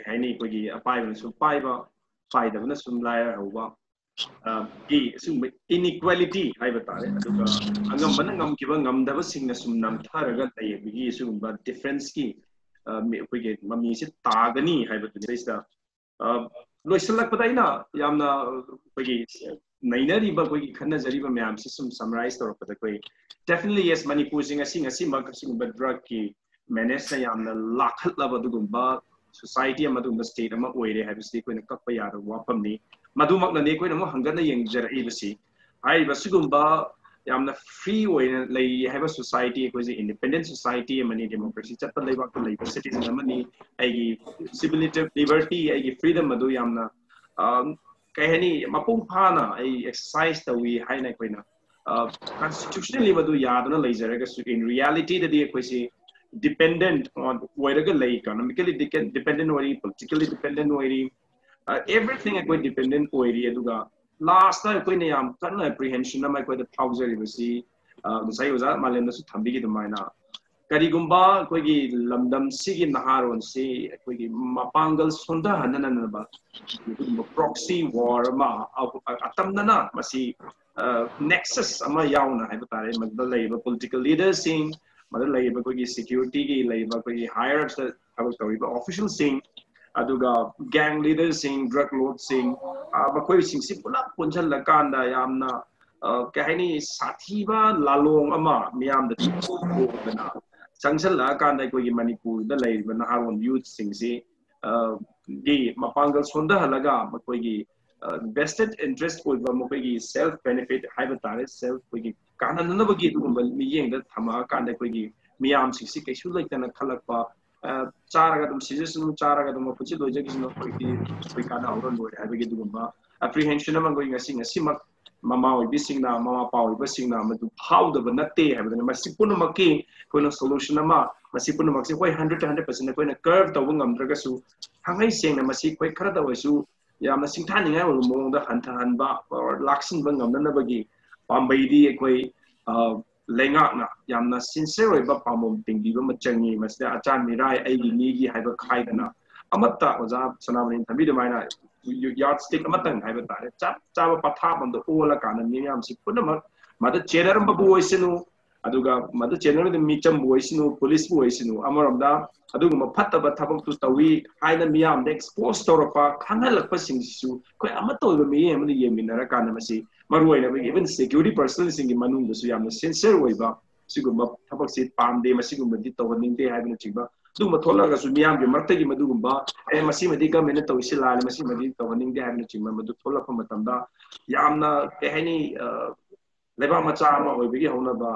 Speaker 1: haini kogi apaiba su paiba faida bana sum layer hoba gi sum inequality haiba tare aduga angam bana ngam kiba ngamdaba singna sum nam tharaga tai gi sugumba difference ki kogi mami se tagani haiba tu reista loisalak padaina yamna kogi nainari ba kogi khanna jariba mayam se sum summarize tor pada koi definitely yes Manipur sing mag drug ki manage sa yamna lakhat laba dugumba society amadum state ama oire habisi ko na kappa yaro wapam ni madumak na ne ko na mo hangana yeng jar ibisi ai basugumba yamna free oina lay have a society ko is independent society amani democracy chat lay ba ko lay citizen amani ai civil liberty ai freedom madu yamna kahani mapung phana ai exercise ta we haina ko na constitutionally wadu yaduna laizaraga in reality that the dependent on whatever economically dependent or politically dependent or everything I dependent or aduga last time ko ne yam kan apprehension na mai ko the thousand university sai uza malenda su thambi ki dumai na ꯀꯔꯤꯒꯨꯝꯕ ꯑꯩꯈꯣꯏꯒꯤ ꯂꯝꯗꯝꯁꯤꯒꯤ ꯅꯍꯥꯔꯣꯟꯁꯤ ꯑꯩꯈꯣꯏꯒꯤ ꯃꯄꯥꯡꯒꯜ ꯁꯣꯟꯊꯍꯟꯅꯅꯕ ꯑꯗꯨꯒꯨꯝꯕ ꯄ꯭ꯔꯣꯛꯁꯤ ꯋꯥꯔ ꯑꯃ ꯑꯇꯝꯅꯅ ꯃꯁꯤ ꯅꯦꯛꯁꯁ ꯑꯃ ꯌꯥꯎꯅ ꯍꯥꯏꯕ ꯇꯥꯔꯦ ꯃꯗꯨꯗ ꯂꯩꯔꯤꯕ ꯄꯣꯂꯤꯇꯤꯀꯦꯜ ꯂꯤꯗꯔꯁꯤꯡ ꯃꯗꯨꯗ ꯂꯩꯔꯤꯕ ꯑꯩꯈꯣꯏꯒꯤ ꯁꯦꯀ꯭ꯌꯨꯔꯤꯇꯤꯒꯤ ꯂꯩꯔꯤꯕ ꯑꯩꯈꯣꯏꯒꯤ ꯍꯥꯏꯌꯔ ꯑꯞꯁꯇ ꯊꯕꯛ ꯇꯧꯔꯤꯕ ꯑꯣꯐꯤꯁꯤꯌꯦꯜꯁꯤꯡ ꯑꯗꯨꯒ ꯒꯦꯡ ꯂꯤꯗꯔꯁꯤꯡ ꯗ꯭ꯔꯒ ꯂꯣꯔꯗꯁꯤꯡ ꯃꯈꯣꯏꯁꯤꯡꯁꯤ ꯄꯨꯂꯞ ꯄꯨꯟꯁꯤꯜꯂꯀꯥꯟꯗ ꯌꯥꯝꯅ ꯀꯩ ꯍꯥꯏꯅꯤ ꯁꯥꯊꯤꯕ ꯂꯥꯂꯣꯡ ꯑꯃ ꯃꯤꯌꯥꯝꯗ ꯊꯣꯛꯗꯅ ꯆꯪꯁꯤꯜꯂꯛꯑꯀꯥꯟꯗ ꯑꯩꯈꯣꯏꯒꯤ ꯃꯅꯤꯄꯨꯔꯗ ꯂꯩꯔꯤꯕ ꯅꯍꯥꯔꯣꯟ ꯌꯨꯠꯁꯤꯡꯁꯤ ꯒꯤ ꯃꯄꯥꯡꯒꯜ ꯁꯣꯟꯊꯍꯜꯂꯒ ꯃꯈꯣꯏꯒꯤ vested interest ꯑꯣꯏꯕ ꯃꯈꯣꯏꯒꯤ ꯁꯦꯜꯐ ꯕꯦꯅꯤꯐꯤꯠ ꯍꯥꯏꯕ ꯇꯥꯔꯦ ꯁꯦꯜꯐ ꯑꯩꯈꯣꯏꯒꯤ ꯀꯥꯟꯅꯅꯕꯒꯤ ꯑꯗꯨꯒꯨꯝꯕ ꯃꯤꯠꯌꯦꯡꯗ ꯊꯝꯃꯛꯑꯀꯥꯟꯗ ꯑꯩꯈꯣꯏꯒꯤ ꯃꯤꯌꯥꯝꯁꯤꯡꯁꯤ ꯀꯩꯁꯨ ꯂꯩꯇꯅ ꯈꯜꯂꯛꯄ ꯆꯥꯔꯒ ꯑꯗꯨꯝ ꯁꯤꯖꯁꯅꯨ ꯆꯥꯔꯒ ꯑꯗꯨꯝ ꯃꯄꯨꯟꯁꯤ ꯂꯣꯏꯖꯈꯤꯁꯅꯨ ꯑꯩꯈꯣꯏ ꯀꯥꯟꯅꯍꯧꯔ ꯂꯣꯏꯔꯦ ꯍꯥꯏꯕꯒꯤ ꯑꯗꯨꯒꯨꯝꯕ ꯑꯦꯄ꯭ꯔꯤꯍꯦꯟꯁꯟ ꯑꯃ ꯑꯩꯈꯣꯏ ꯉꯁꯤꯃꯛ ꯃꯃꯥ ꯑꯣꯏꯕꯤꯁꯤꯡꯅ ꯃꯃꯥ ꯃꯄꯥ ꯑꯣꯏꯕꯁꯤꯡꯅ ꯃꯗꯨ ꯐꯥꯎꯗꯕ ꯅꯠꯇꯦ ꯍꯥꯏꯕꯗꯨꯅ ꯃꯁꯤ ꯄꯨꯝꯅꯃꯛꯀꯤ ꯑꯩꯈꯣꯏꯅ ꯁꯣꯂꯨꯁꯟ ꯑꯃ ꯃꯁꯤ ꯄꯨꯝꯅꯃꯛꯁꯦ ꯍꯣꯏ 100% ꯑꯩꯈꯣꯏꯅ ꯀꯔꯚ ꯇꯧꯕ ꯉꯝꯗ꯭ꯔꯒꯁꯨ ꯊꯥꯡꯉꯩ ꯁꯦꯡꯅ ꯃꯁꯤ ꯑꯩꯈꯣꯏ ꯈꯔꯗ ꯑꯣꯏꯔꯁꯨ ꯌꯥꯝꯅ ꯁꯤꯡꯊꯥꯅꯤꯡꯉꯥꯏ ꯑꯣꯏꯕ ꯃꯑꯣꯡꯗ ꯍꯟꯊꯍꯟꯕ ꯂꯥꯛꯁꯤꯟꯕ ꯉꯝꯅꯅꯕꯒꯤ ꯄꯥꯝꯕꯩꯗꯤ ꯑꯩꯈꯣꯏ ꯂꯩꯉꯥꯛꯅ ꯌꯥꯝꯅ ꯁꯤꯟꯁꯤꯌꯔ ꯑꯣꯏꯕ ꯄꯥꯝꯕꯣꯝ ꯇꯤꯡꯕꯤꯕ ꯑꯃ ꯆꯪꯉꯤ ꯃꯁꯤꯗ ꯑꯆꯥꯟ ꯃꯤꯔꯥꯏ ꯑꯩꯒꯤ ꯃꯤꯒꯤ ꯍꯥꯏꯕ ꯈꯥꯏꯗꯅ ꯑꯃꯠꯇ ꯑꯣꯖꯥ ꯁꯅꯥꯃꯍꯤ ꯊꯝꯕꯤꯗꯨꯃꯥꯏꯅ ꯌꯥꯔꯗ ꯁ꯭ꯇꯤꯛ ꯑꯃꯇꯪ ꯍꯥꯏꯕ ꯇꯥꯔꯦ ꯆꯞ ꯆꯥꯕ ꯄꯊꯥꯞ ꯑꯃꯗ ꯑꯣꯜꯂꯀꯥꯟꯗ ꯃꯤꯌꯥꯝꯁꯤ ꯄꯨꯝꯅꯃꯛ ꯃꯗ ꯆꯦꯟꯅꯔꯝꯕꯕꯨ ꯑꯣꯏꯁꯅꯨ ꯑꯗꯨꯒ ꯃꯗ ꯆꯦꯟꯅꯔꯤꯕ ꯃꯤꯆꯝꯕꯨ ꯑꯣꯏꯁꯅꯨ ꯄꯨꯂꯤꯁꯄꯨ ꯑꯣꯏꯁꯅꯨ ꯑꯃꯔꯣꯝꯗ ꯑꯗꯨꯒꯨꯝꯕ ꯐꯠꯇꯕ ꯊꯕꯛꯇꯨ ꯇꯧꯏ ꯍꯥꯏꯅ ꯃꯤꯌꯥꯝꯗ ꯑꯦꯛꯁꯄꯣꯖ ꯇꯧꯔꯛꯄ ꯈꯪꯍꯜꯂꯛꯄꯁꯤꯡꯁꯤꯁꯨ ꯑꯩꯈꯣꯏ ꯑꯃꯠꯇ ꯑꯣꯏꯕ ꯃꯤꯠꯌꯦꯡ ꯑꯃꯗ ꯌꯦꯡꯃꯤꯟꯅꯔꯀꯥꯟꯗ ꯃꯁꯤ ꯃꯔꯨꯑꯣꯏꯅ ꯑꯩꯈꯣꯏꯒꯤ ꯏꯚꯟ ꯁꯦꯀ꯭ꯌꯨꯔꯤꯇꯤ ꯄꯔꯁꯅꯦꯜꯁꯤꯡꯒꯤ ꯃꯅꯨꯡꯗꯁꯨ ꯌꯥꯝꯅ ꯁꯤꯟꯁꯤꯌꯔ ꯑꯣꯏꯕ ꯁꯤꯒꯨꯝꯕ ꯊꯕꯛꯁꯤ ꯄꯥꯝꯗꯦ ꯃꯁꯤꯒꯨꯝꯕꯗꯤ ꯇꯧꯍꯟꯅꯤꯡꯗꯦ ꯍꯥꯏꯕꯅꯆꯤꯡꯕ ꯑꯗꯨꯒꯨꯝꯕ ꯊꯣꯛꯂꯛꯑꯒꯁꯨ ꯃꯤꯌꯥꯝꯒꯤ ꯃꯔꯛꯇꯒꯤ ꯃꯗꯨꯒꯨꯝꯕ ꯃꯁꯤꯃꯗꯤ ꯒꯃꯦꯟꯅ ꯇꯧꯏꯁꯤ ꯂꯥꯜꯂꯦ ꯃꯁꯤꯃꯗꯤ ꯇꯧꯍꯟꯅꯤꯡꯗꯦ ꯍꯥꯏꯕꯅꯆꯤꯡꯕ ꯃꯗꯨ ꯊꯣꯛꯂꯛꯄ ꯃꯇꯝꯗ ꯌꯥꯝꯅ ꯀꯩ ꯍꯥꯏꯅꯤ ꯂꯩꯕꯥꯛ ꯃꯆꯥ ꯑꯃ ꯑꯣꯏꯕꯒꯤ ꯍꯧꯅꯕ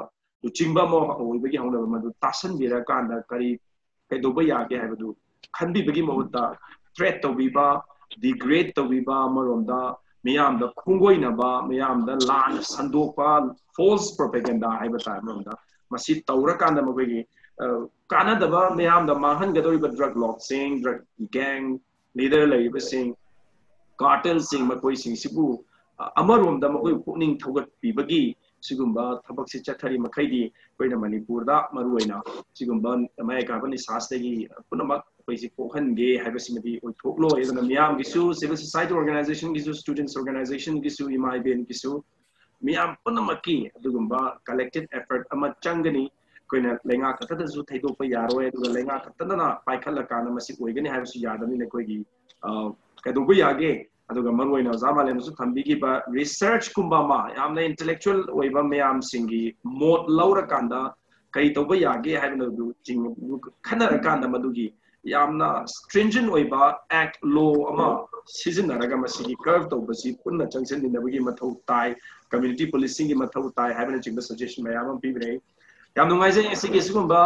Speaker 1: ꯂꯨꯆꯤꯡꯕ ꯑꯃ ꯑꯣꯏꯕꯒꯤ ꯍꯧꯅꯕ ꯃꯗꯨ ꯇꯥꯁꯟꯕꯤꯔꯀꯥꯟꯗ ꯀꯩꯗꯧꯕ ꯌꯥꯒꯦ ꯍꯥꯏꯕꯗꯨ ꯈꯟꯕꯤꯕꯒꯤ ꯃꯍꯨꯠꯇ ꯊ꯭ꯔꯦꯠ ꯇꯧꯕꯤꯕ ꯗꯤꯒ꯭ꯔꯦꯗ ꯇꯧꯕꯤꯕ ꯑꯃꯔꯣꯝꯗ ꯃꯤꯌꯥꯝꯗ ꯈꯣꯡꯒꯣꯏꯅꯕ ꯃꯤꯌꯥꯝꯗ ꯂꯥꯟꯅ ꯁꯟꯗꯣꯛꯄ ꯐꯣꯜꯁ ꯄ꯭ꯔꯣꯄꯦꯒꯦꯟꯗꯥ ꯍꯥꯏꯕ ꯇꯥꯔꯦ ꯑꯃꯔꯣꯝꯗ ꯃꯁꯤ ꯇꯧꯔꯀꯥꯟꯗ ꯃꯈꯣꯏꯒꯤ ꯀꯥꯟꯅꯗꯕ ꯃꯤꯌꯥꯝꯗ ꯃꯥꯡꯍꯟꯒꯗꯧꯔꯤꯕ ꯗ꯭ꯔꯒ ꯂꯣꯔꯗꯁꯤꯡ ꯗ꯭ꯔꯒ ꯒꯦꯡ ꯂꯤꯗꯔ ꯂꯩꯔꯤꯕꯁꯤꯡ ꯀꯥꯔꯇꯦꯜꯁꯤꯡ ꯃꯈꯣꯏꯁꯤꯡꯁꯤꯕꯨ ꯑꯃꯔꯣꯝꯗ ꯃꯈꯣꯏ ꯄꯨꯛꯅꯤꯡ ꯊꯧꯒꯠꯄꯤꯕꯒꯤ ꯁꯤꯒꯨꯝꯕ ꯊꯕꯛꯁꯤ ꯆꯠꯊꯔꯤ ꯃꯈꯩꯗꯤ ꯑꯩꯈꯣꯏꯅ ꯃꯅꯤꯄꯨꯔꯗ ꯃꯔꯨꯑꯣꯏꯅ ꯁꯤꯒꯨꯝꯕ ꯃꯌꯥꯏ ꯀꯥꯕ ꯅꯤꯁꯥꯁꯇꯒꯤ ꯄꯨꯝꯅꯃꯛ ꯑꯩꯈꯣꯏꯁꯤ ꯀꯣꯛꯍꯟꯒꯦ ꯍꯥꯏꯕꯁꯤꯃꯗꯤ ꯑꯣꯏꯊꯣꯛꯂꯣꯏ ꯑꯗꯨꯅ ꯃꯤꯌꯥꯝꯒꯤꯁꯨ ꯁꯤꯚꯤꯜ ꯁꯣꯁꯥꯏꯇꯤ ꯑꯣꯔꯒꯅꯥꯏꯖꯦꯁꯟꯒꯤꯁꯨ ꯁ꯭ꯇꯨꯗꯦꯟꯠꯁ ꯑꯣꯔꯒꯅꯥꯏꯖꯦꯁꯟꯒꯤꯁꯨ ꯏꯃꯥ ꯏꯕꯦꯟꯒꯤꯁꯨ ꯃꯤꯌꯥꯝ ꯄꯨꯝꯅꯃꯛꯀꯤ ꯑꯗꯨꯒꯨꯝꯕ ꯀꯂꯦꯛꯇꯤꯚ ꯑꯦꯐꯔꯠ ꯑꯃ ꯆꯪꯒꯅꯤ ꯑꯩꯈꯣꯏꯅ ꯂꯩꯉꯥꯛ ꯈꯛꯇꯗꯁꯨ ꯊꯩꯗꯣꯛꯄ ꯌꯥꯔꯣꯏ ꯑꯗꯨꯒ ꯂꯩꯉꯥꯛ ꯈꯛꯇꯗꯅ ꯄꯥꯏꯈꯠꯂꯀꯥꯟꯗ ꯃꯁꯤ ꯑꯣꯏꯒꯅꯤ ꯍꯥꯏꯕꯁꯨ ꯌꯥꯗꯕꯅꯤꯅ ꯑꯩꯈꯣꯏꯒꯤ ꯀꯩꯗꯧꯕ ꯌꯥꯒꯦ ꯑꯗꯨꯒ ꯃꯔꯨꯑꯣꯏꯅ ꯑꯣꯖꯥ ꯃꯥꯂꯦꯝꯅꯁꯨ ꯊꯝꯕꯤꯈꯤꯕ ꯔꯤꯁꯔꯆꯀꯨꯝꯕ ꯑꯃ ꯌꯥꯝꯅ ꯏꯟꯇꯦꯂꯦꯛꯆꯨꯑꯦꯜ ꯑꯣꯏꯕ ꯃꯌꯥꯝꯁꯤꯡꯒꯤ ꯃꯣꯠ ꯂꯧꯔꯀꯥꯟꯗ ꯀꯔꯤ ꯇꯧꯕ ꯌꯥꯒꯦ ꯍꯥꯏꯕꯗꯨ ꯈꯟꯅꯔꯀꯥꯟꯗ ꯃꯗꯨꯒꯤ ꯌꯥꯝꯅ stringent ꯑꯣꯏꯕ act law ꯑꯃ ꯁꯤꯖꯤꯟꯅꯔꯒ ꯃꯁꯤꯒꯤ ꯀꯔꯚ ꯇꯧꯕꯁꯤ ꯄꯨꯟꯅ ꯆꯪꯁꯤꯟꯃꯤꯟꯅꯕꯒꯤ ꯃꯊꯧ ꯇꯥꯏ ꯀꯝꯃ꯭ꯌꯨꯅꯤꯇꯤ ꯄꯨꯂꯤꯁꯤꯡꯒꯤ ꯃꯊꯧ ꯇꯥꯏ ꯍꯥꯏꯕꯅꯆꯤꯡꯕ ꯁꯖꯦꯁꯟ ꯃꯌꯥꯝ ꯑꯃ ꯄꯤꯕꯤꯔꯛꯏ ꯌꯥꯝ ꯅꯨꯡꯉꯥꯏꯖꯩ ꯉꯁꯤꯒꯤ ꯁꯤꯒꯨꯝꯕ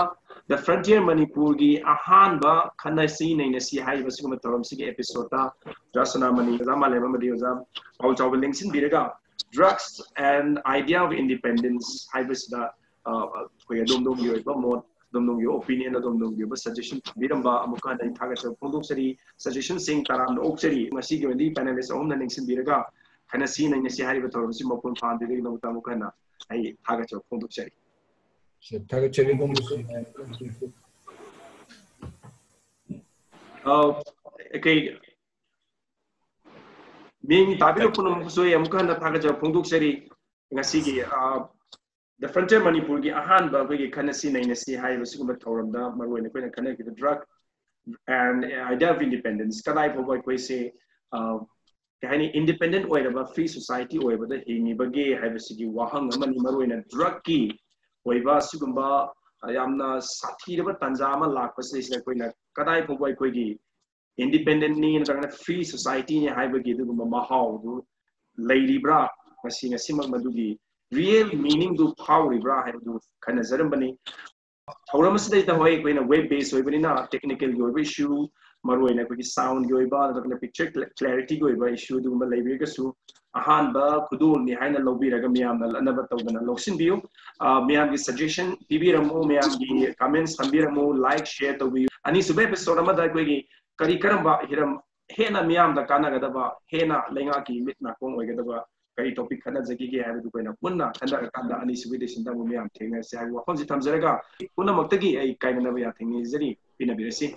Speaker 1: ꯗ ꯐ꯭ꯔꯟꯇꯤꯌꯔ ꯃꯅꯤꯄꯨꯔꯒꯤ ꯑꯍꯥꯟꯕ ꯈꯟꯅꯁꯤ ꯅꯩꯅꯁꯤ ꯍꯥꯏꯔꯤꯕ ꯁꯤꯒꯨꯝꯕ ꯊꯧꯔꯝꯁꯤꯒꯤ ꯑꯦꯄꯤꯁꯣꯗꯇ ꯑꯣꯖꯥ ꯁꯅꯥꯃꯅꯤ ꯑꯣꯖꯥ ꯃꯥꯂꯦꯝ ꯑꯃꯗꯤ ꯑꯣꯖꯥ ꯄꯥꯎ ꯆꯥꯎꯕ ꯂꯦꯡꯁꯤꯟꯕꯤꯔꯒ drugs an idea of independence ꯍꯥꯏꯕꯁꯤꯗ ꯑꯩꯈꯣꯏ ꯑꯗꯣꯝꯗꯣꯝꯒꯤ ꯑꯣꯏꯕ ꯃꯣꯠ ꯑꯗꯣꯝꯗꯣꯝꯒꯤ ꯑꯣꯄꯤꯅꯤꯌꯟ ꯑꯗꯣꯝꯗꯣꯝꯒꯤ ꯑꯣꯏꯕ ꯁꯖꯦꯁꯟ ꯊꯝꯕꯤꯔꯝꯕ ꯑꯃꯨꯛꯀ ꯍꯟꯅ ꯑꯩ ꯊꯥꯒꯠꯆꯕ ꯐꯣꯡꯗꯣꯛꯆꯔꯤ ꯁꯖꯦꯁꯟꯁꯤꯡ ꯇꯔꯥꯝꯅ ꯑꯣꯛꯆꯔꯤ ꯉꯁꯤꯒꯤ ꯑꯣꯏꯅꯗꯤ ꯄꯦꯅꯦꯂꯤꯁ ꯑꯍꯨꯝꯅ ꯅꯤꯡꯁꯤꯟꯕꯤꯔꯒ ꯈꯟꯅꯁꯤ ꯅꯩꯅꯁꯤ ꯍꯥꯏꯔꯤꯕ ꯊꯧꯔꯝꯁꯤ ꯃꯄꯨꯡ ꯐꯥꯍꯟꯕꯤꯕꯒꯤꯗꯃꯛꯇ ꯑꯃꯨꯛ ꯍꯟꯅ ꯑꯩ ꯊꯥꯒꯠꯆꯕ ꯐꯣꯡꯗꯣꯛꯆꯔꯤꯊꯥꯒꯠꯆꯔꯤ ꯑꯩꯈꯣꯏ ꯃꯤꯡ ꯇꯥꯕꯤꯔꯛ ꯄꯨꯝꯅꯃꯛꯁꯨ ꯑꯩ ꯑꯃꯨꯛ ꯍꯟꯅ ꯊꯥꯒꯠꯆꯕ ꯐꯣꯡꯗꯣꯛꯆꯔꯤ ꯉꯁꯤꯒꯤ ꯗ ꯐ꯭ꯔꯟꯇꯤꯌꯔ ꯃꯅꯤꯄꯨꯔꯒꯤ ꯑꯍꯥꯟꯕ ꯑꯩꯈꯣꯏꯒꯤ ꯈꯟꯅꯁꯤ ꯅꯩꯅꯁꯤ ꯍꯥꯏꯔꯤꯕ ꯁꯤꯒꯨꯝꯕ ꯊꯧꯔꯝꯗ ꯃꯔꯨꯑꯣꯏꯅ ꯑꯩꯈꯣꯏꯅ ꯈꯟꯅꯈꯤꯕ drug and idea of independence kadai phoba aikoise kay hani independent oiraba free society oibada hingibage haibasigi wahang amani maroina drug ki oiba sigumba yamna sathiraba tanja ama lakpase sida koina kadai phoba aikoigi independent ni nagana free society ni haibagi dugumba mahau du leiribra ngasi ngasimak madugi real meaning du phawribra haibu khanazarambani थौरम से होय कोइना वेब बेस होइबनिना टेक्निकल की होइबा इशू मरोइना कोइ साउंड की होइबा अदना पिक्चर क्लैरिटी की होइबा इशू दुगुम लेबिगसु अहानबा खुदुल नि हाइना लौबिरगा मियामना अनबा तौदना लौसिन बियु मियाम की सजेशन पिबिरमु मियाम की कमेंट्स थंबिरमु लाइक शेयर तौबियु अनि सुबे एपिसोड अमदा कोइगी करी करमबा हिरम हेना मियाम दा कानागदबा हेना लेंगा की मिट नाकोंग ओइगदबा कई टॉपिक खनजगी है पुनः खनरकान अनीसुबी देशन मैम थेंगसे है वफम से थमजरगा पुनमक्तगी कायनब या थेंगजरी पिनबिरसी